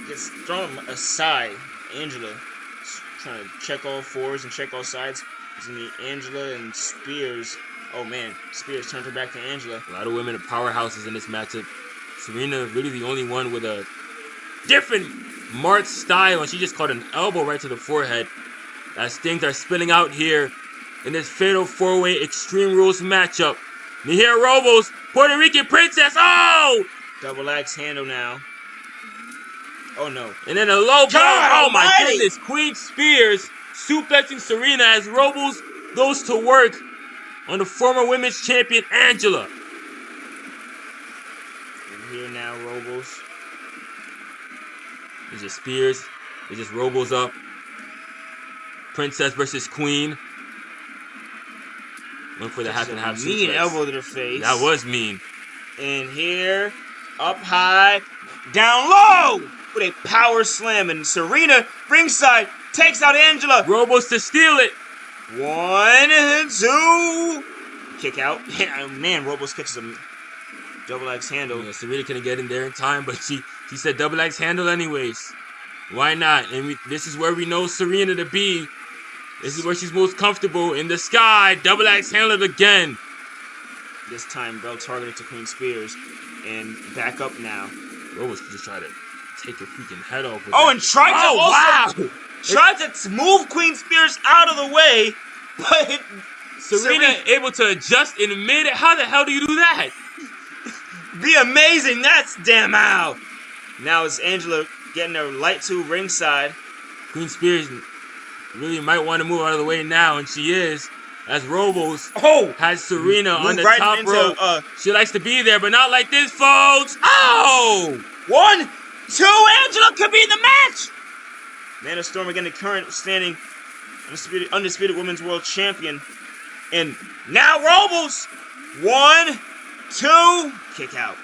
gets thrown aside. Angela trying to check all fours and check all sides. It's going to be Angela and Spears. Oh man, Spears turned her back to Angela. A lot of women are powerhouses in this matchup. Serena really the only one with a different marked style, and she just caught an elbow right to the forehead. As things are spinning out here in this fatal four-way Extreme Rules matchup. Nahir Robles, Puerto Rican Princess. Oh! Double axe handle now. Oh no. And then a low blow. Oh my almighty! goodness. Queen Spears suplexing Serena as Robles goes to work on the former women's champion Angela. And here now, Robles. There's just Spears. There's just Robles up. Princess versus Queen. Went for the half and half mean suplex. elbow to the face. That was mean. And here, up high, down low with a power slam. And Serena, ringside, takes out Angela. Robles to steal it. 1, 2. Kick out. Man, Robles catches a double axe handle. Yeah, Serena couldn't get in there in time, but she said double axe handle anyways. Why not? And this is where we know Serena to be. This is where she's most comfortable. In the sky, double axe handle again. This time, belt targeted to Queen Spears. And back up now. Robles just tried to take her freaking head off. With And tried to wow! Tried to move Queen Spears out of the way, but Serena able to adjust in mid. How the hell do you do that? Be amazing. That's damn out. Now it's Angela getting her light to ringside. Queen Spears really might want to move out of the way now, and she is. As Robles has Serena on the top rope. She likes to be there, but not like this, folks. Oh! 1, 2, Angela could be in the match. Man of Storm again, the current standing undisputed women's world champion. And now Robles. 1, 2, kick out.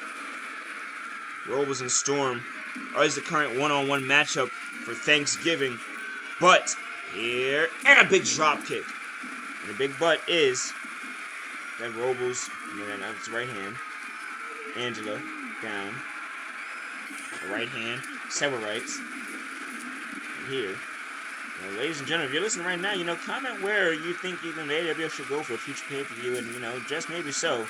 Robles and Storm is the current one-on-one matchup for Thanksgiving. But here, and a big drop kick. And the big butt is that Robles, and then that's right hand. Angela, down. A right hand, several rights. And here. Now, ladies and gentlemen, if you're listening right now, comment where you think the AWF should go for a future pay-per-view, and, just maybe so.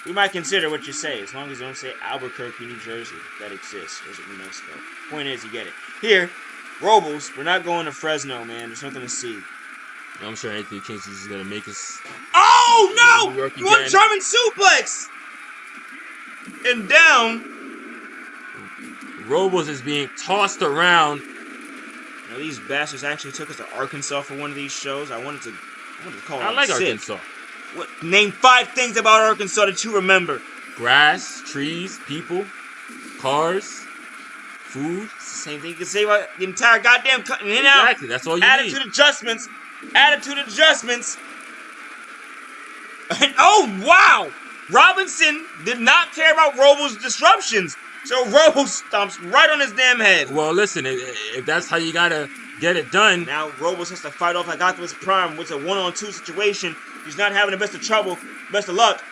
We might consider what you say, as long as you don't say Albuquerque, New Jersey. That exists. There's New Mexico. Point is, you get it. Here, Robles, we're not going to Fresno, man. There's nothing to see. I'm sure Anthony Kingston is going to make us... Oh, no! One German suplex! And down. Robles is being tossed around. Now, these bastards actually took us to Arkansas for one of these shows. I wanted to call it I like sick. Arkansas. Name 5 things about Arkansas that you remember. Grass, trees, people, cars, food. It's the same thing you can say about the entire goddamn cut in and out. Exactly, that's all you Attitude need. adjustments. Attitude adjustments. And oh, wow! Robinson did not care about Robles' disruptions. So Robles stomps right on his damn head. Well, listen, if that's how you gotta get it done. Now Robles has to fight off like Optimus Prime with a 1-on-2 situation. He's not having the best of trouble, best of luck.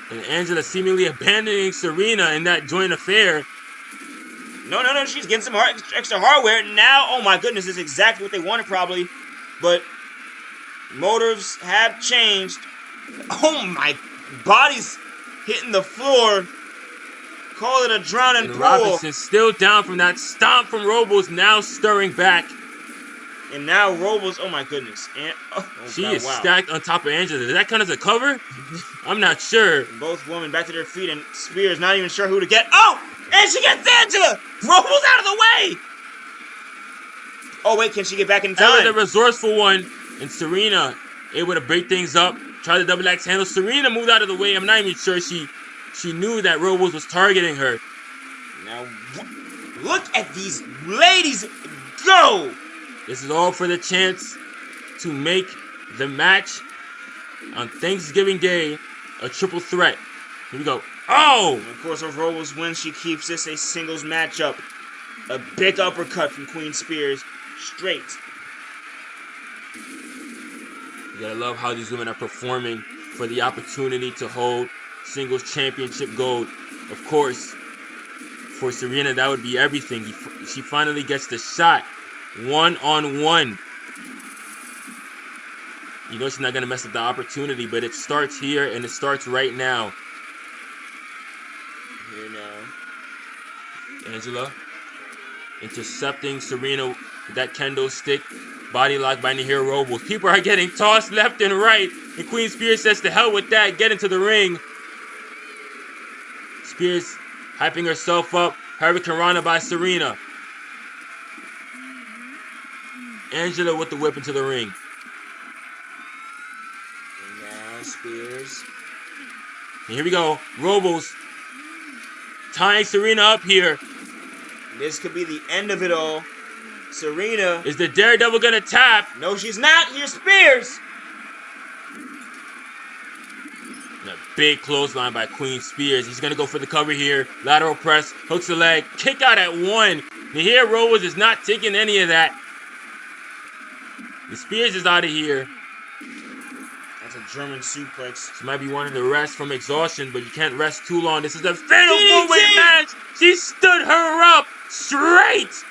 And Angela seemingly abandoning Serena in that joint affair. No, she's getting some extra hardware. Now, oh my goodness, this is exactly what they wanted probably. But motives have changed. Oh my, body's hitting the floor. Call it a drowning And pool. Robinson still down from that stomp from Robles, now stirring back. And now Robles, oh my goodness. And, she is stacked on top of Angela. Does that count as a cover? I'm not sure. Both women back to their feet, and Spears not even sure who to get. Oh! And she gets Angela! Robles out of the way! Oh, wait, can she get back in time? Ella, the resourceful one, and Serena able to break things up. Try the double axe handle. Serena moved out of the way. I'm not even sure she knew that Robles was targeting her. Now, look at these ladies go! This is all for the chance to make the match on Thanksgiving Day a triple threat. Here we go. Oh! And of course, if Robles wins, she keeps this a singles matchup. A big uppercut from Queen Spears. Straight. You gotta love how these women are performing for the opportunity to hold singles championship gold. Of course, for Serena, that would be everything. She finally gets the shot. One-on-one. You know she's not going to mess up the opportunity, but it starts here, and it starts right now. Here now. Angela intercepting Serena with that kendo stick. Body lock by Nahir Robles. People are getting tossed left and right, and Queen Spears says, to hell with that, get into the ring. Spears hyping herself up. Hurricane Rana by Serena. Angela with the whip into the ring. And now Spears. And here we go. Robles tying Serena up here. This could be the end of it all. Serena. Is the Daredevil gonna tap? No, she's not. Here's Spears. And a big clothesline by Queen Spears. He's gonna go for the cover here. Lateral press. Hooks the leg. Kick out at one. Nahir Robles is not taking any of that. The Spears is out of here. That's a German suplex. She might be wanting to rest from exhaustion, but you can't rest too long. This is a fatal four-way match. She stood her up straight.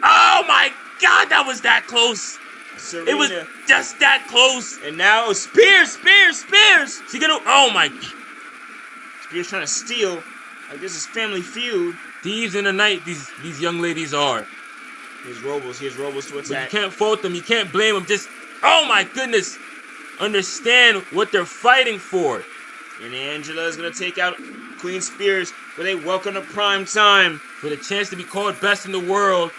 Oh my God, that was that close. Serena. It was just that close. And now Spears. She gonna, oh my. Spears trying to steal. Like this is Family Feud. Thieves in the night, these young ladies are. Here's Robles to attack. But you can't fault them. You can't blame them. Just, oh my goodness. Understand what they're fighting for. And Angela is going to take out Queen Spears with a welcome to prime time. For the chance to be called best in the world.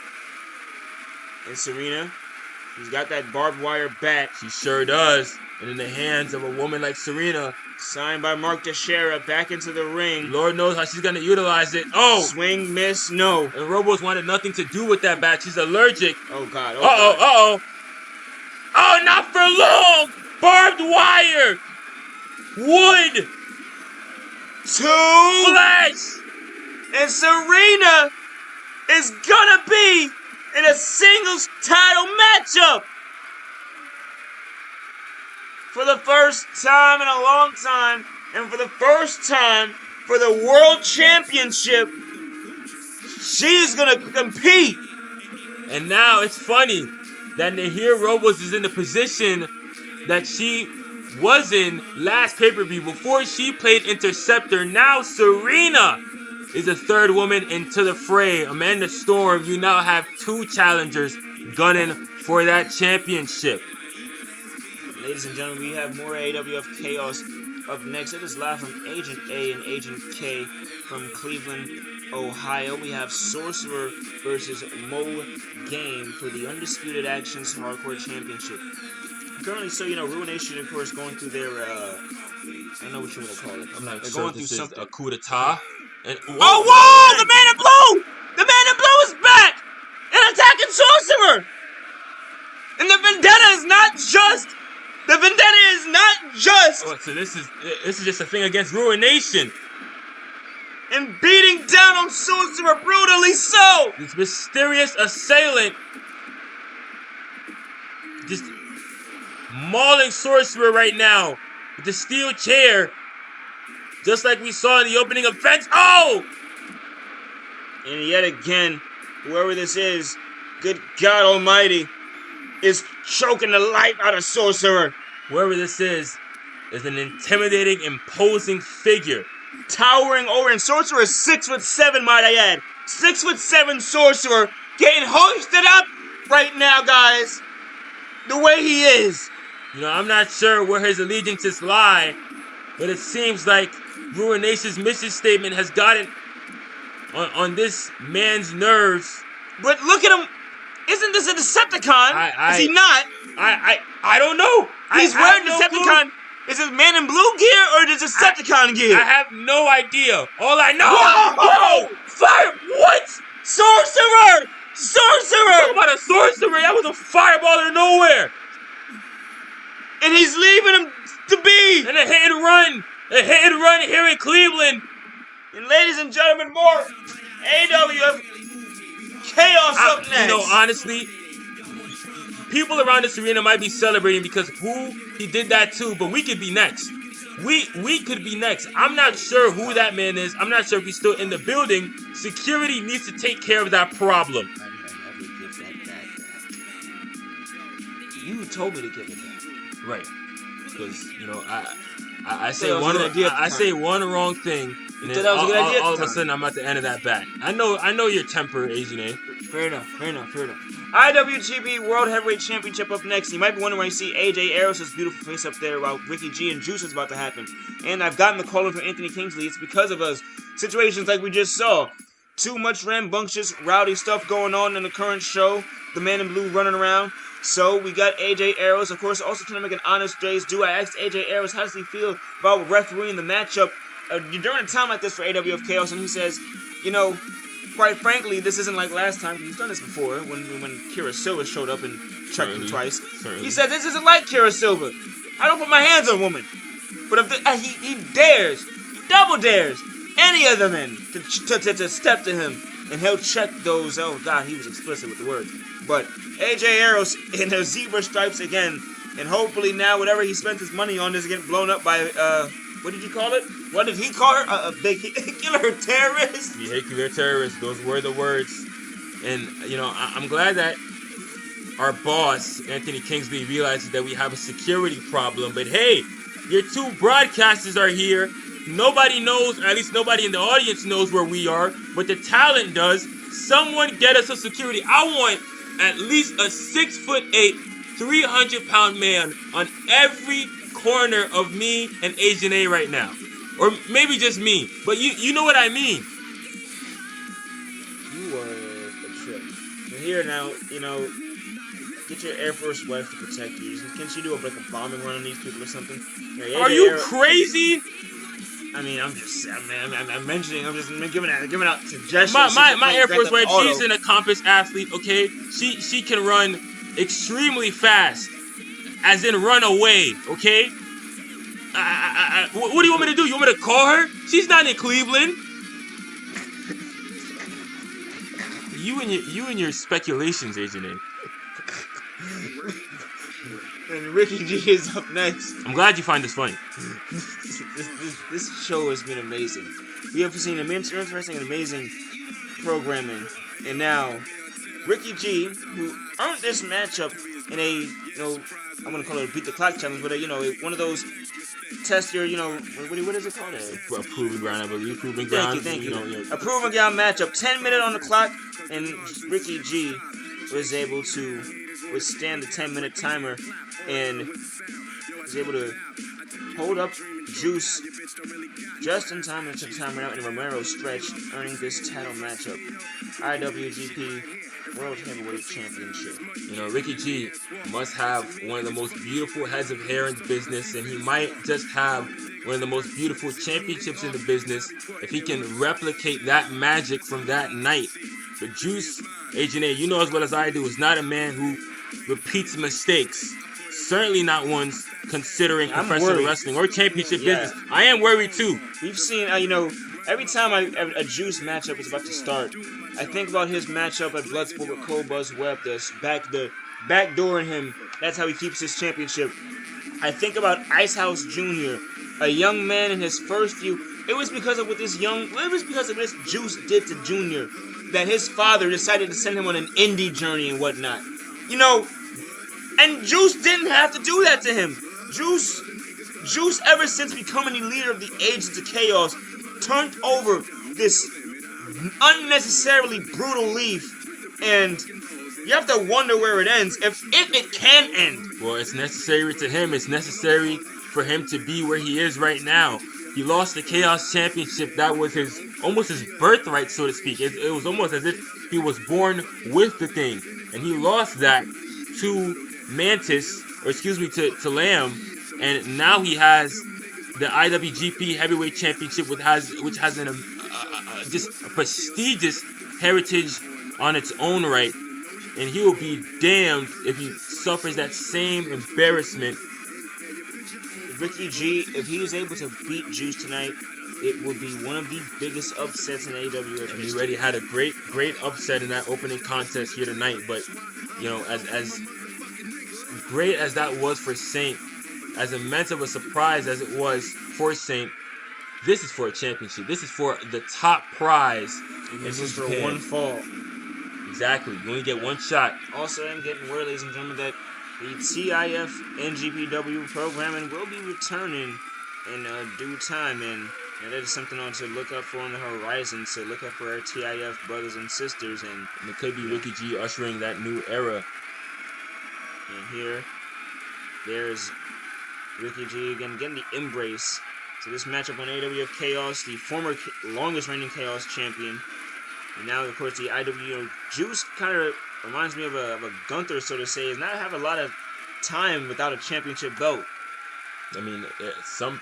And Serena, she's got that barbed wire bat. She sure does. And in the hands of a woman like Serena. Signed by Mark Teixeira, back into the ring. Lord knows how she's going to utilize it. Oh! Swing, miss, no. And Robles wanted nothing to do with that bat. She's allergic. Oh, God. Uh-oh. Oh, not for long! Barbed wire! Wood! Two! Flash! And Serena is gonna be in a singles title matchup! For the first time in a long time, and for the first time for the World Championship, she's gonna compete. And now it's funny that Nahir Robles is in the position that she was in last pay-per-view before she played Interceptor. Now Serena is the third woman into the fray. Amanda Storm, you now have two challengers gunning for that championship. Ladies and gentlemen, we have more AWF Chaos up next. It is live from Agent A and Agent K from Cleveland, Ohio. We have Sorcerer versus Mo Game for the Undisputed Actionz Hardcore Championship. Currently, so you know, Ruination, of course, going through their, I don't know what you want to call it. I'm not They're sure going if this through is something. a coup d'etat. And, Oh, whoa! The Man in Blue! The Man in Blue is back! And attacking Sorcerer! And the vendetta is not just... The vendetta is not just... Oh, so this is just a thing against Ruination. And beating down on Sorcerer brutally so! This mysterious assailant just mauling Sorcerer right now with the steel chair. Just like we saw in the opening of Fence. Oh! And yet again, whoever this is, good God Almighty, is choking the life out of Sorcerer. Whoever this is an intimidating, imposing figure. Towering over, and Sorcerer is 6'7", might I add. 6'7" Sorcerer getting hoisted up right now, guys. The way he is. You know, I'm not sure where his allegiances lie, but it seems like Ruination's mission statement has gotten on this man's nerves. But look at him. Isn't this a Decepticon? Is he not? I don't know. He's wearing Decepticon. Is it Man in Blue gear or is it Decepticon gear? I have no idea. All I know. Whoa! Fire! What? Sorcerer! Sorcerer! Talk about a sorcerer. That was a fireball out of nowhere. And he's leaving him to be. And a hit and run. A hit and run here in Cleveland. And ladies and gentlemen, more AWF Chaos up next. You know, honestly, people around this arena might be celebrating because he did that too, but we could be next. We could be next. I'm not sure who that man is. I'm not sure if he's still in the building. Security needs to take care of that problem. You told me to give it that. Right. Because, you know, I say one wrong thing, and then all of a sudden I'm at the end of that bat. I know your temper, Asian A. Fair enough. IWGP World Heavyweight Championship up next. You might be wondering why you see AJ Arrows' beautiful face up there while Ricky G and Jooce is about to happen. And I've gotten the call from Anthony Kingsley. It's because of us. Situations like we just saw. Too much rambunctious, rowdy stuff going on in the current show. The Man in Blue running around. So we got AJ Arrows, of course, also trying to make an honest day's due. I asked AJ Arrows how does he feel about refereeing the matchup during a time like this for AWF Chaos, and he says, you know, quite frankly, this isn't like last time. He's done this before when Kira Silva showed up and checked him twice. He said this isn't like Kira Silva. I don't put my hands on a woman, but if he dares, double dares any other men to step to him, and he'll check those. Oh God, he was explicit with the words. But AJ Arrows in their zebra stripes again, and hopefully now whatever he spent his money on is getting blown up by what did you call it? What did he call her? A vehicular terrorist? Vehicular terrorist. Those were the words. And you know, I'm glad that our boss Anthony Kingsley realizes that we have a security problem. But hey, your two broadcasters are here. Nobody knows, or at least nobody in the audience knows where we are, but the talent does. Someone get us a security. I want at least a 6'8", 300-pound man on every corner of me and Asian A right now. Or maybe just me. But you know what I mean. You are a trip. You're here now, you know, get your Air Force wife to protect you. Can she do a bombing run on these people or something? Are you crazy? I mean, I'm mentioning, I'm just giving out suggestions. My Air Force wife, she's an accomplished athlete, okay? She can run extremely fast, as in run away, okay? What do you want me to do? You want me to call her? She's not in Cleveland. You and your speculations, Agent A. And Ricky G is up next. I'm glad you find this funny. This show has been amazing. We have seen interesting and amazing programming. And now, Ricky G, who earned this matchup in a, you know, I'm going to call it a beat the clock challenge, but one of those test your, what is it called? A proving ground, I believe. Proving ground. Thank you. A proving ground matchup. 10 minutes on the clock, and Ricky G was able to withstand the 10-minute timer and was able to hold up Jooce just in time and took time out in Romero's stretch, earning this title matchup. IWGP World Heavyweight Championship. You know, Ricky G must have one of the most beautiful heads of hair in the business, and he might just have one of the most beautiful championships in the business if he can replicate that magic from that night. But Jooce, Agent A, you know as well as I do, is not a man who repeats mistakes. Certainly not ones considering professional wrestling or championship business. I am worried too. We've seen, every time a Jooce matchup is about to start, I think about his matchup at Bloodsport with Cole Buzz Webb, the backdooring him. That's how he keeps his championship. I think about Icehouse Jr., a young man in his first few. It was because of what this Jooce did to Junior that his father decided to send him on an indie journey and whatnot. And Jooce didn't have to do that to him. Jooce, ever since becoming the leader of the Agents of Chaos, turned over this unnecessarily brutal leaf And you have to wonder where it ends, if it can end. Well, it's necessary to him. It's necessary for him to be where he is right now. He lost the Chaos Championship. That was almost his birthright, so to speak. It was almost as if he was born with the thing. And he lost that to Mantis, or excuse me, to Lamb. And now he has the IWGP Heavyweight Championship, which has just a prestigious heritage on its own right. And he will be damned if he suffers that same embarrassment. Ricky G, if he is able to beat Jooce tonight, it will be one of the biggest upsets in AEW. And he already had a great upset in that opening contest here tonight. But, you know, as great as that was for Saint, as immense of a surprise as it was for Saint, this is for a championship. This is for the top prize. And this is for one fall. Exactly. You only get one shot. Also, I'm getting word, ladies and gentlemen, that the TIF NGPW programming will be returning in due time, and that is something to look up for on the horizon. So look up for our TIF brothers and sisters, and it could be Ricky G ushering that new era. And here, there's Ricky G again getting the embrace. So this matchup on AWF Chaos, the former longest reigning Chaos champion. And now, of course, the IW Jooce kind of reminds me of a Gunther, so to say, is not have a lot of time without a championship belt. I mean,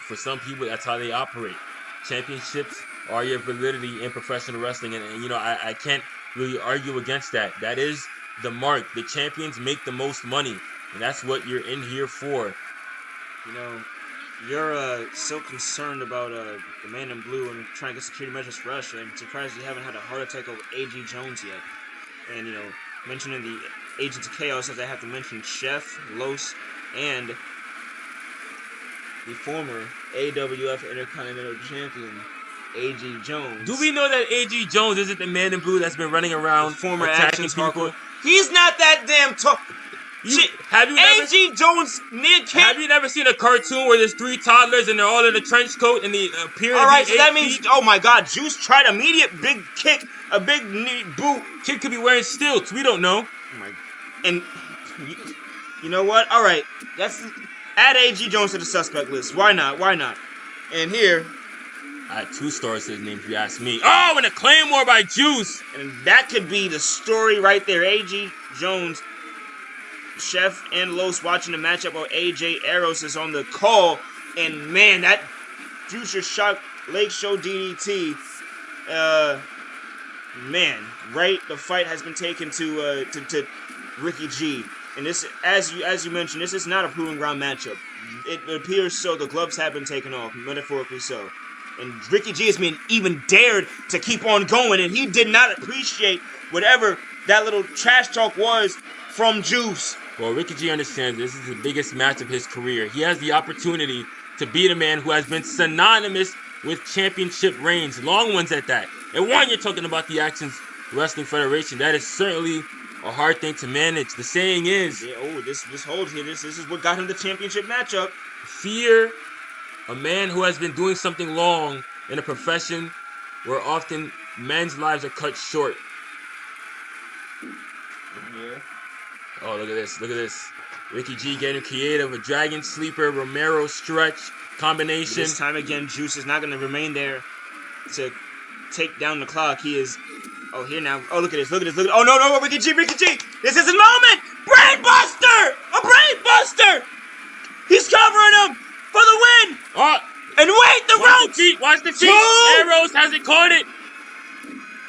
for some people, that's how they operate. Championships are your validity in professional wrestling, and you know, I can't really argue against that. That is the mark. The champions make the most money, and that's what you're in here for. You know, you're so concerned about the man in blue and trying to get security measures for us. I'm surprised you haven't had a heart attack over A.G. Jones yet. And, you know, mentioning the Agents of Chaos, as I have to mention Chef, Los, and the former AWF Intercontinental Champion, A.G. Jones. Do we know that A.G. Jones isn't the man in blue that's been running around the former attacking Actionz people? Hardcore? He's not that damn tall. A.G. Jones have you never seen a cartoon where there's 3 toddlers and they're all in a trench coat and they appear to be Alright, so that 8 means, feet? oh my god, Jooce tried immediate big kick, a big knee boot. Kid could be wearing stilts, we don't know. Oh my, and you know what? Alright, add A.G. Jones to the suspect list. Why not? Why not? And here, I had 2 stars to his name if you ask me. Oh, and a Claymore by Jooce! And that could be the story right there. A.G. Jones, Chef, and Los watching the matchup while AJ Eros is on the call. And man, that future shock Lake Show DDT. Man, right? The fight has been taken to Ricky G. And this, as you mentioned, this is not a proving ground matchup. It appears so. The gloves have been taken off, metaphorically so. And Ricky G has been even dared to keep on going, and he did not appreciate whatever that little trash talk was from Jooce. Well, Ricky G understands this is the biggest match of his career. He has the opportunity to beat a man who has been synonymous with championship reigns, long ones at that. And one, you're talking about the Actionz Wrestling Federation. That is certainly a hard thing to manage. The saying is, this holds here. This is what got him the championship matchup. Fear a man who has been doing something long in a profession where often men's lives are cut short. Yeah. Oh, look at this. Look at this. Ricky G getting creative. A Dragon Sleeper, Romero stretch combination. This time again, Jooce is not going to remain there to take down the clock. He is... Oh, here now. Oh, look at this. Look at this. Look at... Oh, no. Ricky G. This is his moment. Brain buster. A brain buster. He's covering him for the win. Oh. And wait, the ropes. Watch the feet. Arrows hasn't caught it.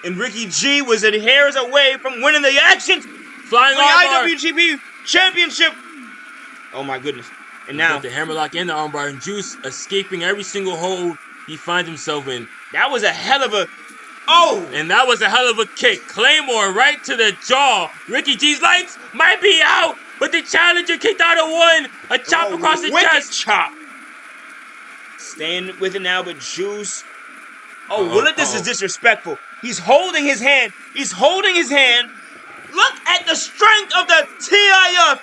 And Ricky G was a hairs away from winning the Actionz Flying armbar. IWGP Championship. Oh my goodness. And now the hammerlock and the armbar, and Jooce escaping every single hold he finds himself in. That was a hell of a... Oh! And that was a hell of a kick. Claymore right to the jaw. Ricky G's lights might be out, but the challenger kicked out a one. A chop across the chest. Chop. Staying with it now, but Jooce... Oh, this is disrespectful. He's holding his hand. Look at the strength of the TIF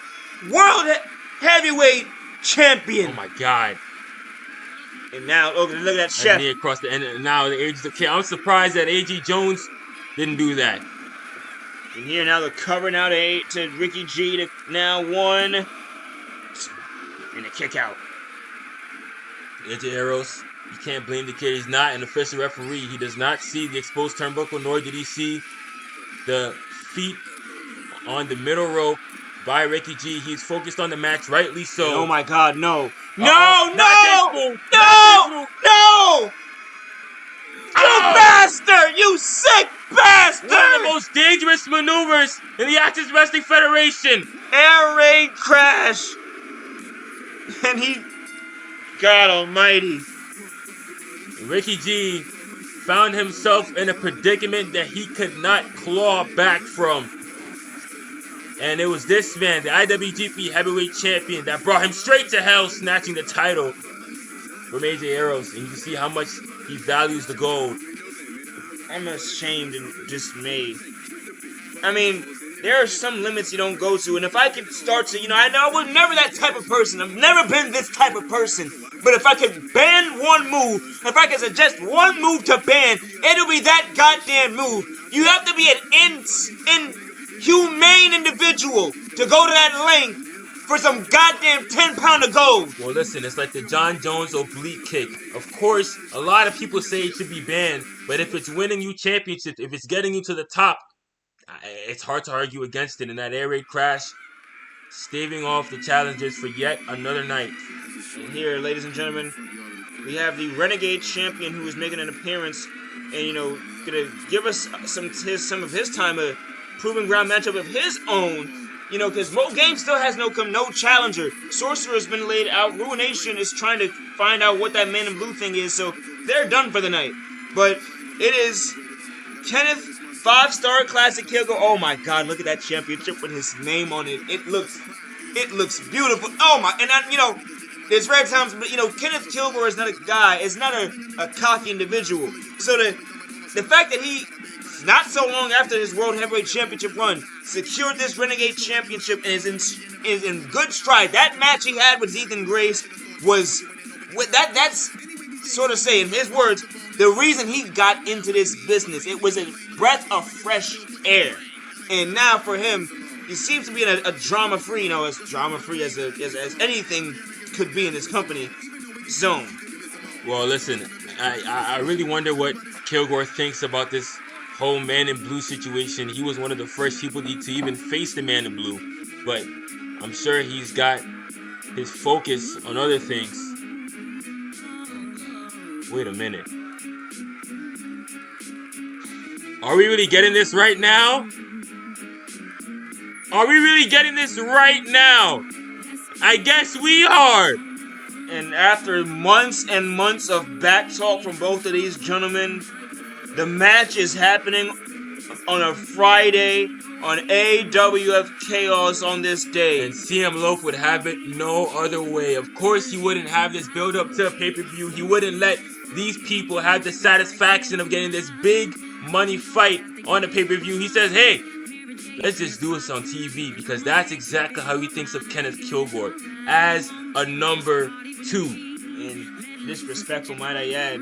World Heavyweight Champion. Oh my God. And now, look at that Chef. And across the end, and now the Agents of Chaos. I'm surprised that A.G. Jones didn't do that. And here now the cover now to Ricky G to now 1. And a kick out. Into Eros. You can't blame the kid. He's not an official referee. He does not see the exposed turnbuckle, nor did he see the feet on the middle rope by Ricky G. He's focused on the match, rightly so. And oh my God, no. No, Uh-oh. no! No! You bastard! You sick bastard! One of the most dangerous maneuvers in the Actionz Wrestling Federation. Air raid crash. And he... God almighty. Ricky G found himself in a predicament that he could not claw back from. And it was this man, the IWGP Heavyweight Champion, that brought him straight to hell, snatching the title from AJ Eros. And you can see how much he values the gold. I'm ashamed and dismayed. I mean, there are some limits you don't go to, and if I could start to, I know I was never that type of person. I've never been this type of person. But if I could ban one move, if I could suggest one move to ban, it'll be that goddamn move. You have to be an inhumane individual to go to that length for some goddamn 10-pound of gold. Well, listen, it's like the John Jones oblique kick. Of course, a lot of people say it should be banned, but if it's winning you championships, if it's getting you to the top, it's hard to argue against it. In that air raid crash, staving off the challengers for yet another night. And here, ladies and gentlemen, we have the Renegade Champion who is making an appearance and, gonna give us some of his time, a proving ground matchup of his own. Because Mo Game still has no challenger. Sorcerer has been laid out. Ruination is trying to find out what that man in blue thing is, so they're done for the night. But it is Kenneth, 5-star classic Kilgore. Oh my God, look at that championship with his name on it. It looks beautiful. Oh my, and there's rare times, but Kenneth Kilgore is not a guy, is not a cocky individual. So the fact that he, not so long after his World Heavyweight Championship run, secured this Renegade Championship and is in good stride. That match he had with Ethan Grace was, that's sort of saying, in his words, the reason he got into this business. It was a breath of fresh air. And now for him, he seems to be in a drama-free, as drama-free as anything could be in this company zone. Well, listen, I really wonder what Kilgore thinks about this whole Man in Blue situation. He was one of the first people to even face the Man in Blue, but I'm sure he's got his focus on other things. Wait a minute. Are we really getting this right now? Are we really getting this right now? I guess we are. And after months and months of back talk from both of these gentlemen, the match is happening on a Friday on AWF Chaos on this day. And CM Loaf would have it no other way. Of course, he wouldn't have this build up to a pay-per-view. He wouldn't let these people have the satisfaction of getting this big money fight on a pay-per-view. He says, hey, let's just do this on TV, because that's exactly how he thinks of Kenneth Kilgore, as a number 2. And disrespectful, might I add,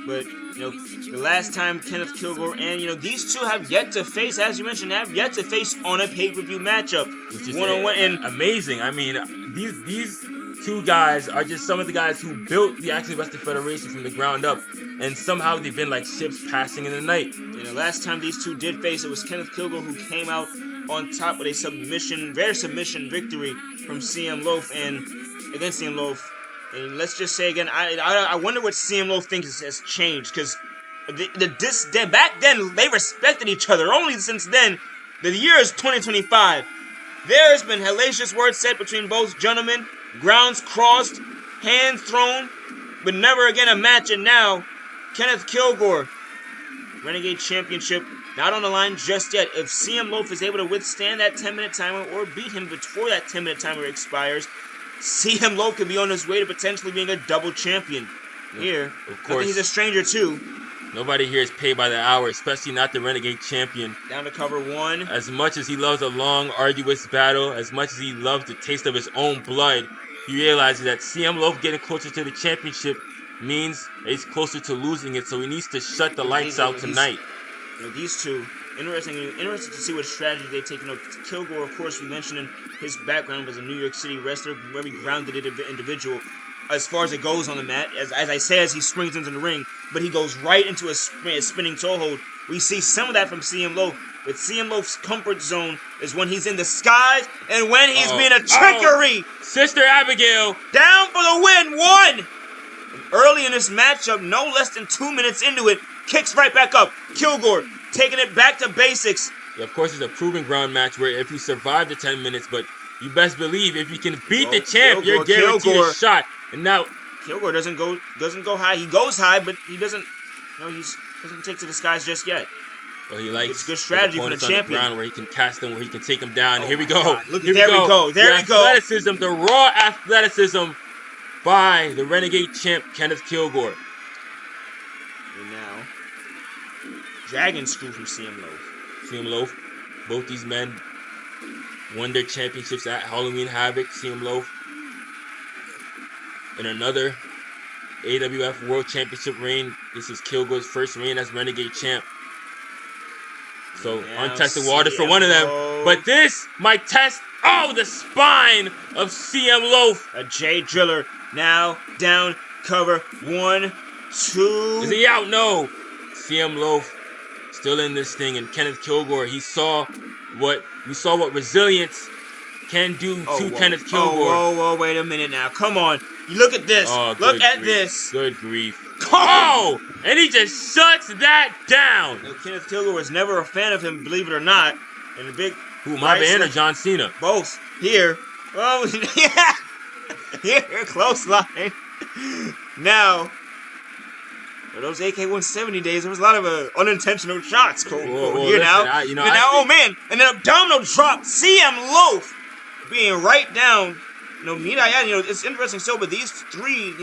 but the last time Kenneth Kilgore and these two have yet to face, as you mentioned, on a pay-per-view matchup, which is one-on-one. And amazing. I mean, these two guys are just some of the guys who built the Actionz Wrestling Federation from the ground up, and somehow they've been like ships passing in the night. Last time these two did face, it was Kenneth Kilgore who came out on top with a rare submission victory from CM Loaf against CM Loaf. And let's just say again, I wonder what CM Loaf thinks has changed, because back then they respected each other. Only since then, the year is 2025. There has been hellacious words said between both gentlemen, grounds crossed, hands thrown, but never again a match. And now, Kenneth Kilgore, Renegade Championship, not on the line just yet. If CM Loaf is able to withstand that 10-minute timer or beat him before that 10-minute timer expires, CM Loaf could be on his way to potentially being a double champion. Here, of course, I think he's a stranger too. Nobody here is paid by the hour, especially not the Renegade Champion. Down to cover 1. As much as he loves a long, arduous battle, as much as he loves the taste of his own blood, he realizes that CM Loaf getting closer to the championship means he's closer to losing it, so he needs to shut the lights out tonight. These two, interesting to see what strategy they take. You know, Kilgore, of course, we mentioned in his background was a New York City wrestler, very grounded individual as far as it goes on the mat. As I say, as he springs into the ring, but he goes right into a spinning toe hold. We see some of that from CM Loaf, but CM Loaf's comfort zone is when he's in the skies and when he's being a trickery. Sister Abigail Down for the win, 1! Early in this matchup, no less than 2 minutes into it, kicks right back up. Kilgore taking it back to basics. Yeah, of course, it's a proving ground match where if you survive the 10 minutes, but you best believe if you can beat the champ, you're guaranteed a shot. And now Kilgore doesn't go high. He goes high, but he doesn't. No, he doesn't take to the skies just yet. Well, he likes it's good strategy for the champion. On the where he can cast them, where he can take them down. Here we go. Look, there we go. There we go. Athleticism, the raw athleticism by the Renegade champ Kenneth Kilgore. And now, dragon screw from CM Loaf. CM Loaf. Both these men won their championships at Halloween Havoc. CM Loaf in another AWF World Championship reign. This is Kilgore's first reign as Renegade champ. So untested waters for one of them. But this might test, the spine of CM Loaf. A J Driller now down, cover, 1, 2. Is he out? No. CM Loaf still in this thing, and Kenneth Kilgore, we saw what resilience can do to Kenneth Kilgore. Whoa, wait a minute now. Come on. You look at this. Look at this. Good grief. Oh! And he just shuts that down. You know, Kenneth Kilgore was never a fan of him, believe it or not. And the big... Who, Mamba Ant or John Cena? Both. Here. Well, yeah. Here, close line. Now, for those AK-170 days, there was a lot of unintentional shots. Listen, now. Oh, man. And then abdominal drop. CM Loaf being right down. It's interesting so, but these three,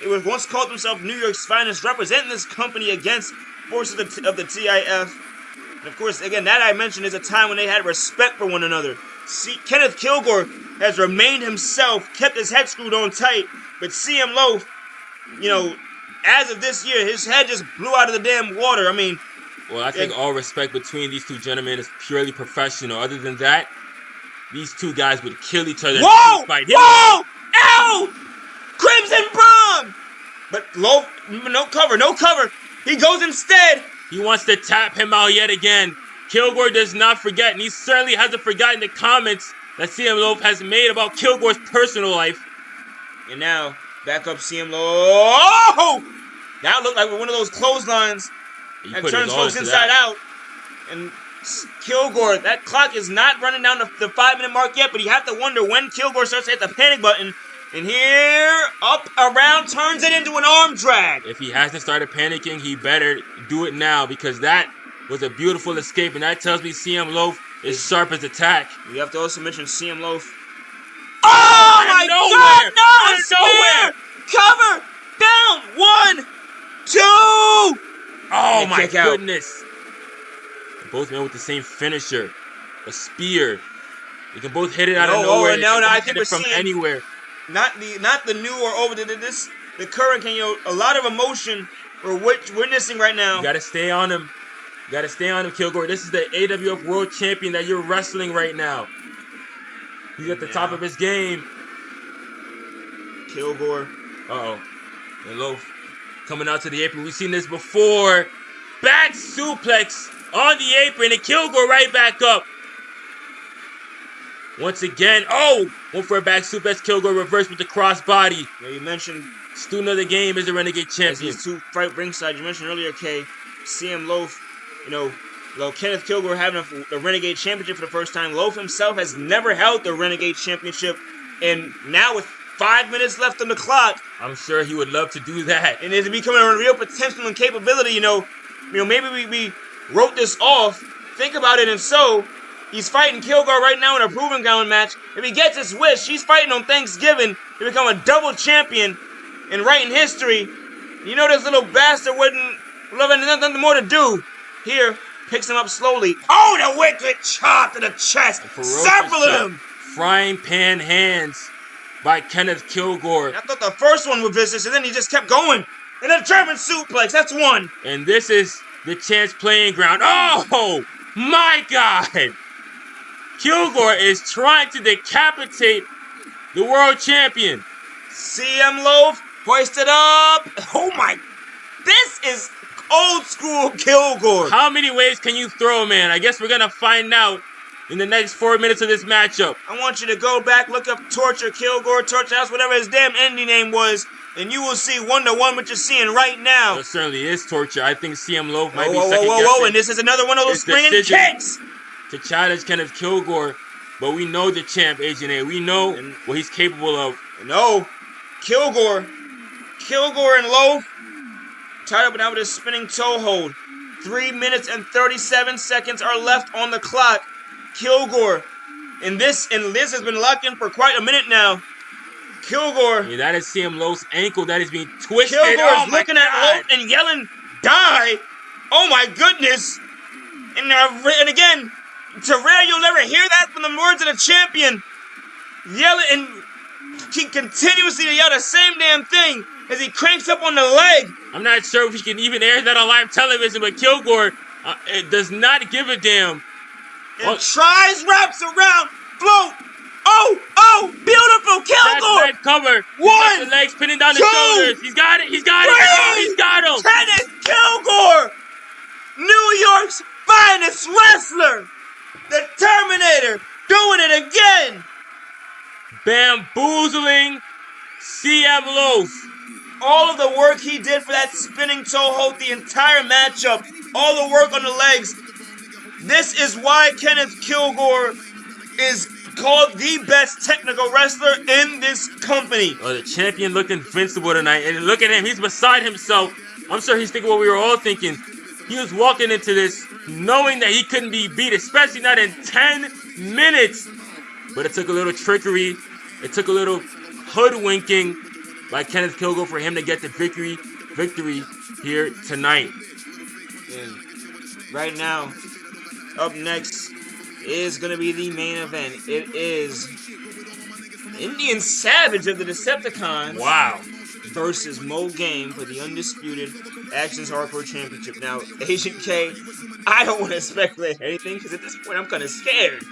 it was once called themselves New York's finest, representing this company against forces of the TIF. And of course, again, that I mentioned is a time when they had respect for one another. See, Kenneth Kilgore has remained himself, kept his head screwed on tight, but CM Loaf, as of this year, his head just blew out of the damn water. I mean... Well, I think all respect between these two gentlemen is purely professional. Other than that, these two guys would kill each other. Whoa! Whoa! Ow! Crimson Brom! But Loaf, no cover. He goes instead. He wants to tap him out yet again. Kilgore does not forget, and he certainly hasn't forgotten the comments that CM Loaf has made about Kilgore's personal life. And now, back up CM Loaf. Oh! That looked like one of those clotheslines that turns folks inside out. And Kilgore, that clock is not running down the 5-minute mark yet, but you have to wonder when Kilgore starts to hit the panic button. And here, up, around, turns it into an arm drag. If he hasn't started panicking, he better do it now, because that was a beautiful escape, and that tells me CM Loaf is sharp as attack. You have to also mention CM Loaf. Oh my God! No! Cover! Down! 1, 2! Oh my goodness! Both men with the same finisher, a spear. They can both hit it out of nowhere. I think we're from seeing anywhere. Not the new or over the current. A lot of emotion we're witnessing right now. You gotta stay on him. Kilgore. This is the AWF World Champion that you're wrestling right now. He's at the top of his game. Kilgore. And Loaf coming out to the apron. We've seen this before. Back suplex on the apron, and Kilgore right back up. Once again, went for a back suplex. Kilgore reversed with the crossbody. Yeah, you mentioned student of the game is the Renegade champion. These two fight ringside. You mentioned earlier, CM Loaf. Kenneth Kilgore having the Renegade Championship for the first time. Loaf himself has never held the Renegade Championship, and now with 5 minutes left on the clock, I'm sure he would love to do that. And it's becoming a real potential and capability. Maybe we wrote this off. Think about it, and so he's fighting Kilgore right now in a proving ground match. If he gets his wish, he's fighting on Thanksgiving to become a double champion in writing history. This little bastard wouldn't love nothing more to do. Here, picks him up slowly. Oh, the wicked chop to the chest. Several of them. Frying pan hands by Kenneth Kilgore. I thought the first one was vicious, and then he just kept going. And a German suplex, that's one. And this is the champ's playing ground. Oh my God! Kilgore is trying to decapitate the world champion. CM Loaf hoisted up. Oh my! This is old school Kilgore. How many ways can you throw, man? I guess we're gonna find out in the next 4 minutes of this matchup. I want you to go back, look up Torture Kilgore, Torture House, whatever his damn ending name was, and you will see one-to-one what you're seeing right now. It certainly is Torture. I think CM Loaf might be Whoa, second whoa, guessing and this is another one of those his springing decision kicks. to challenge Kenneth Kilgore, but we know the champ, Agent A. We know what he's capable of. No, Kilgore and Loaf tied up now with a spinning toe hold. 3 minutes and 37 seconds are left on the clock. Kilgore, and Liz has been locked in for quite a minute now. Kilgore. Yeah, that is CM Loaf's ankle that is being twisted. Kilgore is my looking at God. Loaf and yelling, "Die!" Oh my goodness! And again, to rare you'll never hear that from the words of the champion. Yelling, and he continuously yell the same damn thing as he cranks up on the leg. I'm not sure if he can even air that on live television, but Kilgore it does not give a damn. And tries, wraps around, float. Oh, beautiful Kilgore. Back cover. One, the legs pinning down the two, shoulders. He's got it. He's got three. it. He's got him. Kenneth Kilgore, New York's finest wrestler, the Terminator, doing it again. Bamboozling CM Loaf. All of the work he did for that spinning toe hold, the entire matchup, all the work on the legs. This is why Kenneth Kilgore is called the best technical wrestler in this company. Oh, the champion looked invincible tonight. And look at him. He's beside himself. I'm sure he's thinking what we were all thinking. He was walking into this knowing that he couldn't be beat, especially not in 10 minutes. But it took a little trickery. It took a little hoodwinking by Kenneth Kilgore for him to get the victory here tonight. And right now, up next is going to be the main event. It is Indian Savage of the Decepticons. Wow. Versus Mo Game for the Undisputed Actionz Hardcore Championship. Now, Agent K, I don't want to speculate anything because at this point I'm kind of scared.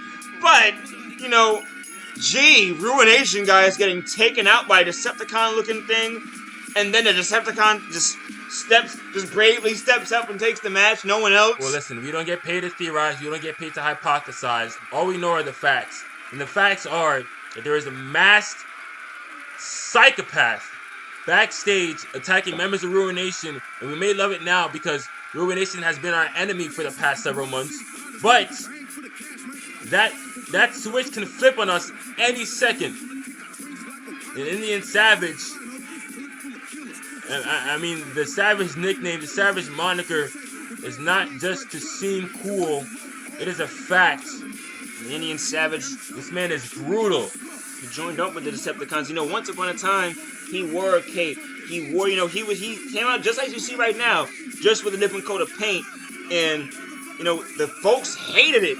But, you know, Ruination guy is getting taken out by a Decepticon-looking thing, and then the Decepticon just bravely steps up and takes the match. No one else. Well, listen, we don't get paid to theorize. We don't get paid to hypothesize. All we know are the facts. And the facts are that there is a masked psychopath backstage attacking members of Ruination, and we may love it now because Ruination has been our enemy for the past several months. But that switch can flip on us any second. And Indian Savage, I mean, the Savage nickname, the Savage moniker, is not just to seem cool. It is a fact. The Indian Savage, this man is brutal. He joined up with the Decepticons. You know, once upon a time, he wore a cape. He wore, you know, he came out just like you see right now, just with a different coat of paint. And, you know, the folks hated it.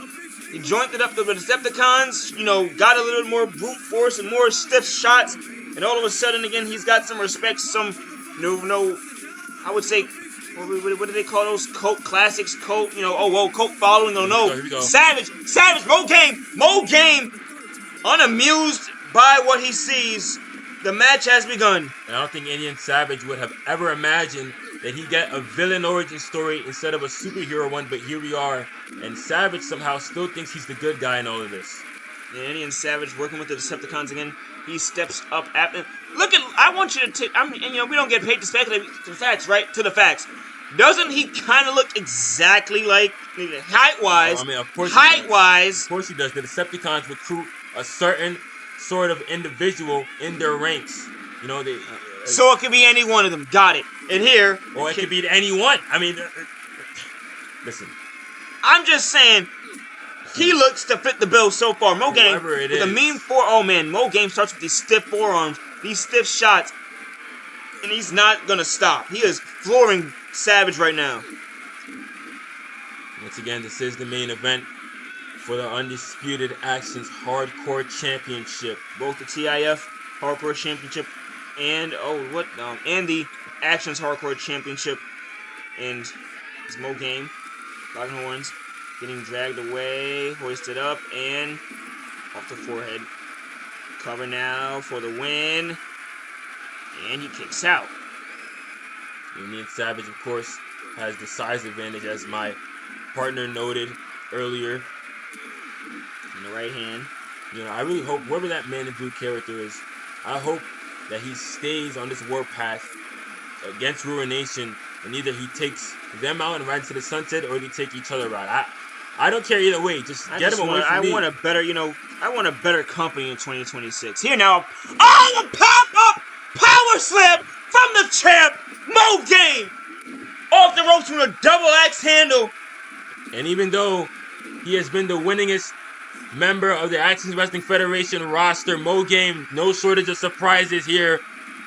He joined it up with the Decepticons, you know, got a little more brute force and more stiff shots. And all of a sudden, again, he's got some respect, some, I would say, what do they call those? Cult classics, cult, you know, cult following, oh no. Here we go. Savage, Mo Game, unamused by what he sees. The match has begun. And I don't think Indian Savage would have ever imagined that he'd get a villain origin story instead of a superhero one, but here we are. And Savage somehow still thinks he's the good guy in all of this. And Indian Savage working with the Decepticons again. He steps up at them. I want you to take, you know, we don't get paid to speculate to the facts, right? To the facts. Doesn't he kind of look exactly like, height-wise? Oh, I mean, of course height-wise. Of course he does. The Decepticons recruit a certain sort of individual in their ranks. You know, they. So it could be any one of them. Got it. And here. Or it could be anyone. I mean, listen. I'm just saying, he looks to fit the bill so far. Mo Game Whoever it with a is. mean oh man, Mo Game starts with these stiff forearms, these stiff shots, and he's not gonna stop. He is flooring Savage right now. Once again, this is the main event for the Undisputed Actionz Hardcore Championship. Both the TIF Hardcore Championship and the Actionz Hardcore Championship. And It's Mo Game. Locking horns. Getting dragged away. Hoisted up and off the forehead. Cover now for the win. And he kicks out. Indian Savage, of course, has the size advantage, as my partner noted earlier. In the right hand. You know, I really hope, whoever that Man in Blue character is, I hope that he stays on this warpath against Ruination, and either he takes them out and rides to the sunset, or they take each other out. I don't care either way. Just get him away from me. I want a better, I want a better company in 2026. Here now, oh, a pop-up power slam from the champ, Mo Game, off the ropes from a double axe handle. And even though he has been the winningest member of the Actionz Wrestling Federation roster, Mo Game, no shortage of surprises here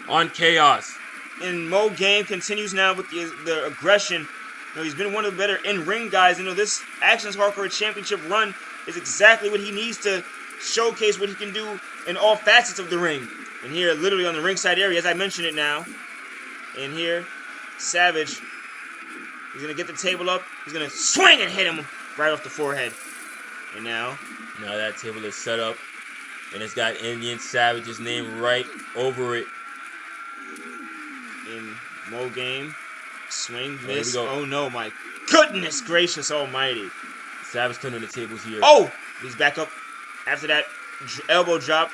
on Chaos. And Mo Game continues now with the aggression. He's been one of the better in-ring guys. This Actionz Hardcore Championship run is exactly what he needs to showcase what he can do in all facets of the ring. And here, literally on the ringside area, as I mentioned it now. And here, Savage, he's going to get the table up. He's going to swing and hit him right off the forehead. And now that table is set up, and it's got Indian Savage's name right over it. In Mo Game, swing, miss. Oh no, my goodness gracious almighty. Savage turning the tables here. Oh! He's back up after that elbow drop.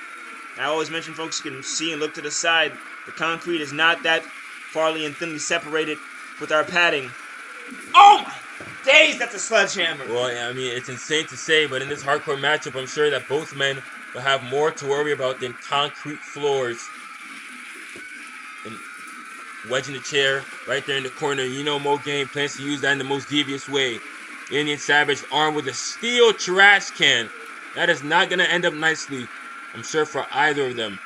I always mention, folks, you can see and look to the side. The concrete is not that farly and thinly separated with our padding. Oh my days, that's a sledgehammer. Well, I mean, it's insane to say, but in this hardcore matchup, I'm sure that both men will have more to worry about than concrete floors. And wedging the chair right there in the corner. Mo Game plans to use that in the most devious way. Indian Savage armed with a steel trash can. That is not going to end up nicely, I'm sure, for either of them.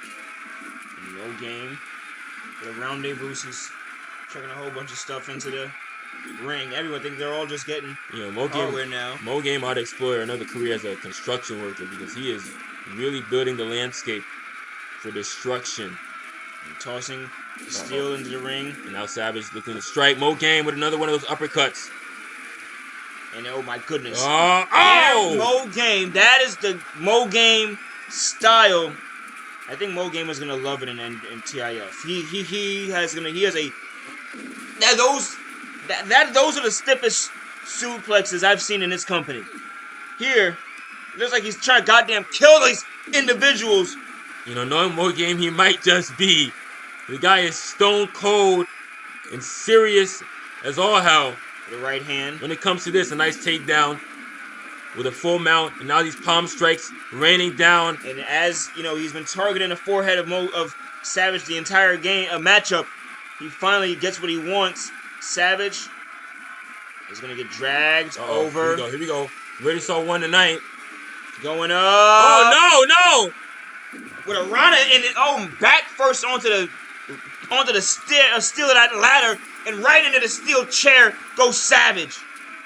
Mo Game. The rendezvous is chucking a whole bunch of stuff into the ring. Everyone thinks they're all just getting Mo Game hardware now. Mo Game ought to explore another career as a construction worker, because he is really building the landscape for destruction. And tossing steel into the ring. And now Savage looking to strike Mo Game with another one of those uppercuts. And oh my goodness. Oh! Mo Game. That is the Mo Game style. I think Mo Game is gonna love it in TIF. He has a those are the stiffest suplexes I've seen in this company. Here, it looks like he's trying to goddamn kill these individuals. Knowing Mo Game, he might just be. The guy is stone cold and serious as all hell. The right hand. When it comes to this, a nice takedown with a full mount, and now these palm strikes raining down. And as he's been targeting the forehead of Savage the entire matchup. He finally gets what he wants. Savage is gonna get dragged over. Here we go. We already saw one tonight. Going up. Oh no! With a Rana in it. Back first onto the steel of that ladder, and right into the steel chair goes Savage.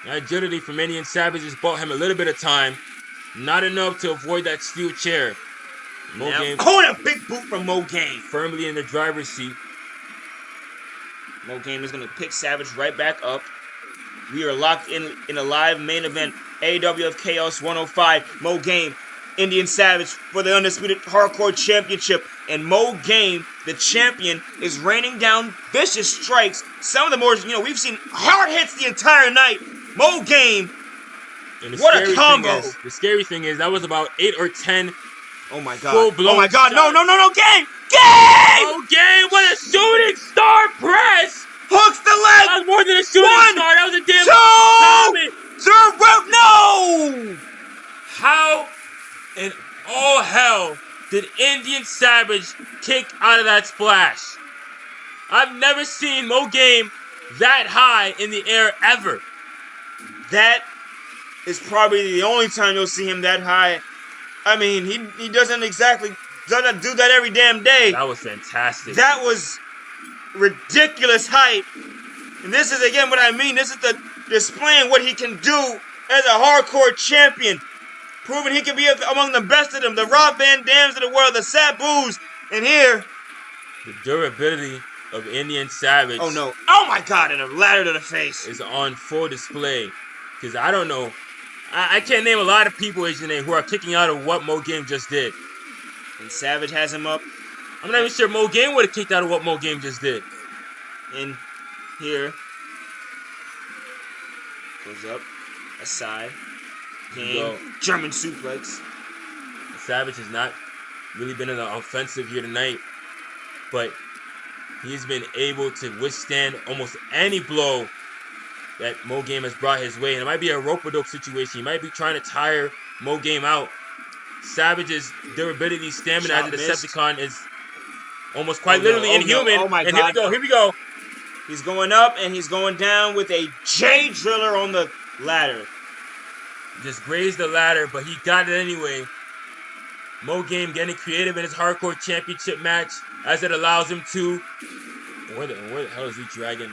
The agility from Indian Savage has bought him a little bit of time. Not enough to avoid that steel chair. Mo Game. A big boot from Mo Game. Firmly in the driver's seat. Mo Game is going to pick Savage right back up. We are locked in a live main event. AEW of Chaos 105. Mo Game, Indian Savage for the Undisputed Hardcore Championship. And Mo Game, the champion, is raining down vicious strikes. Some of the more, we've seen hard hits the entire night. Mo Game, what a combo. The scary thing is, that was about 8 or 10 oh my God. full-blown Oh my God, shots. no, Game! Mo Game, what a shooting star press! Hooks the leg! That was more than a shooting star, that was a damn comment. No! How in all hell did Indian Savage kick out of that splash? I've never seen Mo Game that high in the air ever. That is probably the only time you'll see him that high. I mean, he doesn't do that every damn day. That was fantastic. That was ridiculous height. And this is, again, what I mean. This is the displaying what he can do as a hardcore champion. Proving he can be among the best of them. The Rob Van Dams of the world, the Sabus. And here, the durability of Indian Savage. Oh no. Oh my god, and a ladder to the face. Is on full display. Because I don't know. I can't name a lot of people who are kicking out of what Mo Game just did. And Savage has him up. I'm not even sure Mo Game would have kicked out of what Mo Game just did. In here. Goes up. Aside. Game. German suplex. Savage has not really been in the offensive here tonight. But he's been able to withstand almost any blow that Mo Game has brought his way. And it might be a rope-a-dope situation. He might be trying to tire Mo Game out. Savage's durability, stamina as a Decepticon is almost quite literally inhuman. Oh my and god. Here we go. He's going up and he's going down with a J Driller on the ladder. Just grazed the ladder, but he got it anyway. Mo Game getting creative in his Hardcore Championship match as it allows him to. Where the hell is he dragging?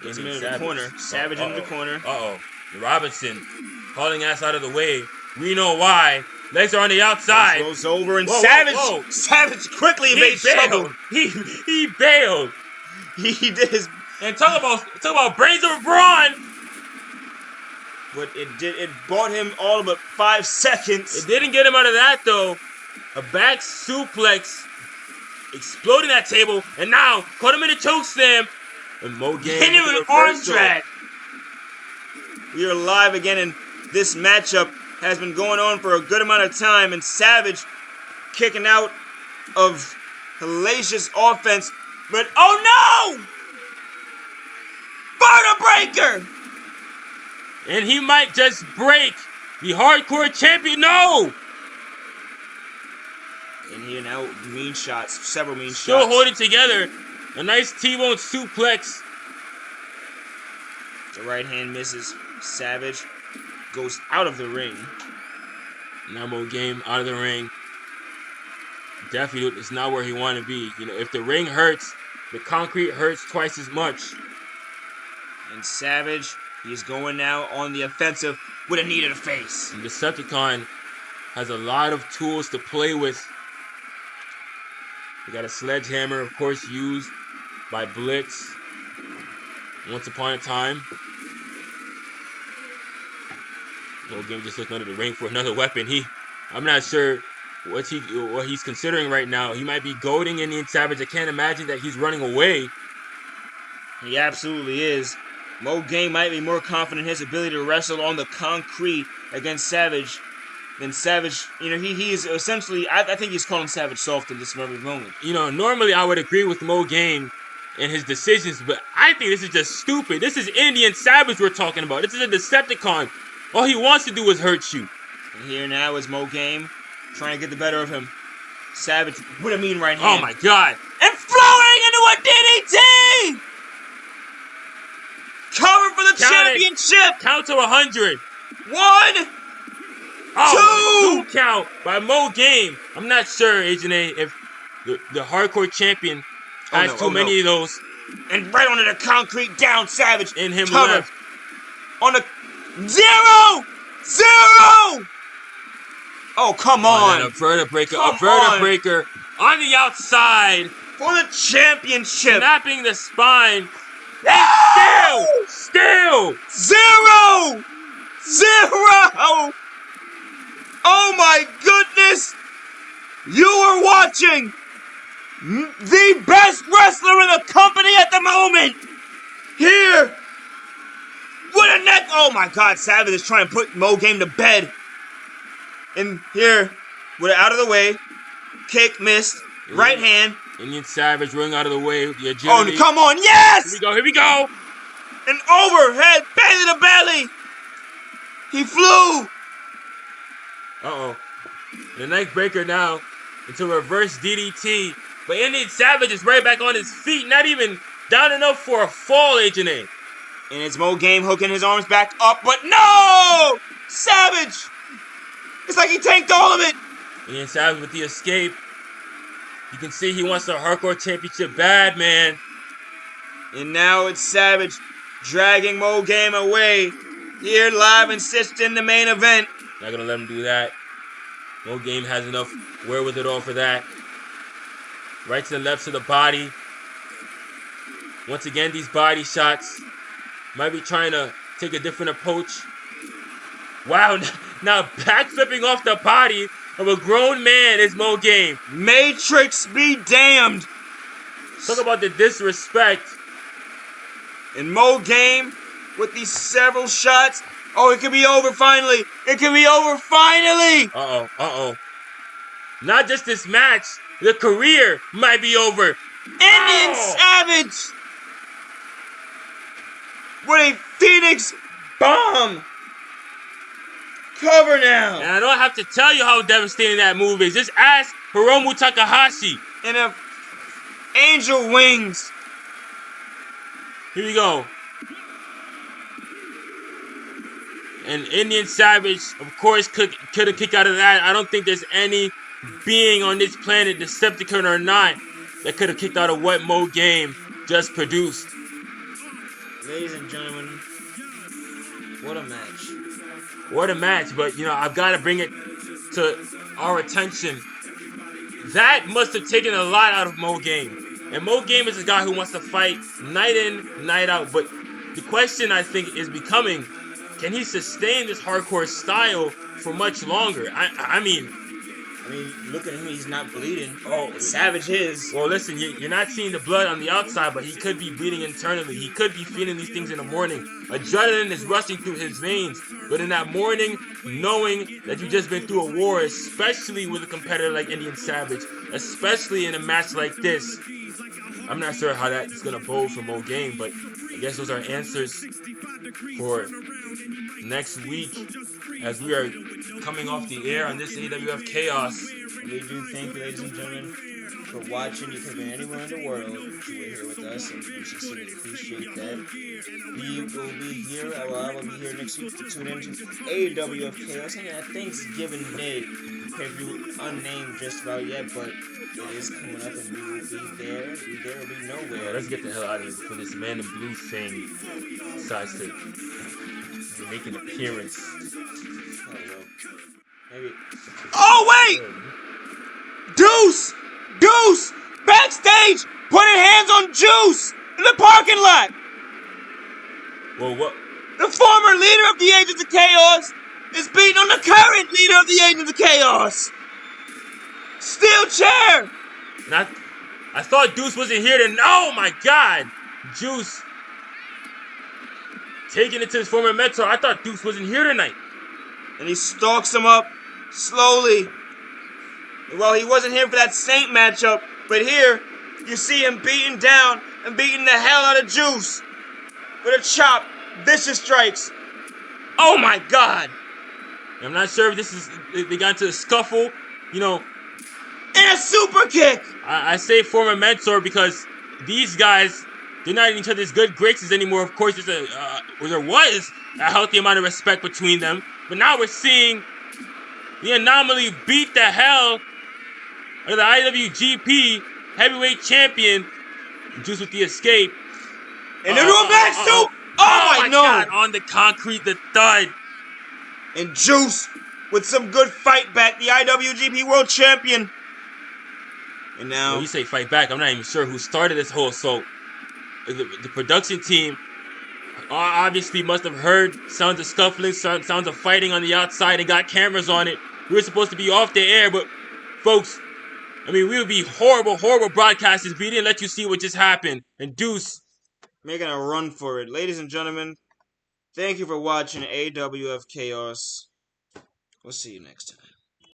Gets him into the corner. Savage into the corner. Uh-oh. Robinson hauling ass out of the way. We know why. Legs are on the outside. Goes over and Savage quickly evades trouble. He bailed. He did his. And talk about brains over brawn. But it bought him all but 5 seconds. It didn't get him out of that though. A back suplex, exploding that table, and now caught him in a choke slam. And Mo Game hit him with an arm drag. We are live again, and this matchup has been going on for a good amount of time. And Savage kicking out of hellacious offense, but oh no! Barter breaker. And he might just break the Hardcore Champion. No! And here now, mean shots, several mean Still shots. holding together. A nice T-bone suplex. The right hand misses. Savage goes out of the ring. Now Mo Game out of the ring. Definitely, it's not where he wanted to be. You know, if the ring hurts, the concrete hurts twice as much. And Savage, he's going now on the offensive with a knee to the face. And Decepticon has a lot of tools to play with. We got a sledgehammer, of course, used by Blitz once upon a time. Mo Game just looking under the ring for another weapon. I'm not sure what he's considering right now. He might be goading Indian Savage. I can't imagine that he's running away. He absolutely is. Mo Game might be more confident in his ability to wrestle on the concrete against Savage than Savage. You know, he's essentially, I think he's calling Savage soft in this very moment. You know, normally I would agree with Mo Game and his decisions, but I think this is just stupid. This is Indian Savage we're talking about. This is a Decepticon. All he wants to do is hurt you. And here now is Mo Game trying to get the better of him. Savage with a mean right hand. Oh my god. And flowing into a DDT! Cover for the championship! Count to 100. 1, Oh, 2 count by Mo Game. I'm not sure, Agent A, if the Hardcore Champion has too many of those. And right onto the concrete, down Savage. In him covered. left. On the 0! Oh, come on. A vertebra breaker. A vertebra breaker on the outside. For the championship. Snapping the spine. No! Still. 0! Oh my goodness! You are watching the best wrestler in the company at the moment! Here! What a neck! Oh my god, Savage is trying to put Mo Game to bed. And here, with it out of the way, kick missed, right hand. Indian Savage running out of the way with the agility. Oh, come on, yes! Here we go. And overhead, belly to belly. He flew. Uh-oh. The neck breaker now into reverse DDT. But Indian Savage is right back on his feet, not even down enough for a fall, Agent A. And it's Mo Game hooking his arms back up, but no! Savage! It's like he tanked all of it. Indian Savage with the escape. You can see he wants the Hardcore Championship bad, man. And now it's Savage dragging Mo Game away. Here live and stitched in the main event. Not gonna let him do that. Mo Game has enough wherewithal for that. Right to the left to the body. Once again, these body shots might be trying to take a different approach. Wow, now backflipping off the body of a grown man is Mo Game. Matrix be damned. Talk about the disrespect. And Mo Game with these several shots. Oh, it could be over finally. It could be over finally. Uh-oh. Not just this match, the career might be over. Indian Savage with a Phoenix bomb. Cover now. And I don't have to tell you how devastating that move is. Just ask Hiromu Takahashi. And a angel wings. Here we go. And Indian Savage, of course, could have kicked out of that. I don't think there's any being on this planet, Decepticon or not, that could have kicked out of what Mo Game just produced. Ladies and gentlemen, what a match. What a match, but you know, I've got to bring it to our attention. That must have taken a lot out of Mo Game. And Mo Game is a guy who wants to fight night in, night out. But the question, I think, is becoming, can he sustain this hardcore style for much longer? I mean, look at him, he's not bleeding. Oh, Savage is. Well, listen, you're not seeing the blood on the outside, but he could be bleeding internally. He could be feeling these things in the morning. Adrenaline is rushing through his veins. But in that morning, knowing that you've just been through a war, especially with a competitor like Indian Savage, especially in a match like this, I'm not sure how that's going to bode for Mo Game, but I guess those are answers for next week as we are coming off the air on this AWF Chaos. We do thank you, ladies and gentlemen, for watching. You could have been anywhere in the world, but you were here with us, and we sincerely appreciate that. We will be here, I will be here next week to tune into AWF Chaos, and a Thanksgiving Day preview, unnamed just about yet, but it is coming up, and we will be there. There will be nowhere. Yeah, let's get the hell out of here before this man in blue thing decides to make an appearance. Oh, well. Maybe. Oh, wait! Deuce! Deuce! Backstage! Putting hands on Jooce in the parking lot! Well, what? The former leader of the Agents of Chaos is beating on the current leader of the Agents of Chaos! Steel chair! I thought Deuce wasn't here to. Oh my God! Jooce taking it to his former mentor. I thought Deuce wasn't here tonight. And he stalks him up slowly. Well, he wasn't here for that Saint matchup, but here you see him beating down and beating the hell out of Jooce with a chop, vicious strikes. Oh my God! I'm not sure if this is. They got into a scuffle, you know. And a super kick! I say former mentor because these guys, they're not in each other's good graces anymore. Of course, there was a healthy amount of respect between them. But now we're seeing the Anomaly beat the hell out of the IWGP Heavyweight Champion. Jooce with the escape. And into a back soup! Oh my God, on the concrete, the thud. And Jooce with some good fight back, the IWGP World Champion. And now... When you say fight back, I'm not even sure who started this whole assault. The production team obviously must have heard sounds of scuffling, sounds of fighting on the outside and got cameras on it. We were supposed to be off the air, but folks, I mean, we would be horrible broadcasters if we didn't let you see what just happened. And Deuce making a run for it. Ladies and gentlemen, thank you for watching AWF Chaos. We'll see you next time.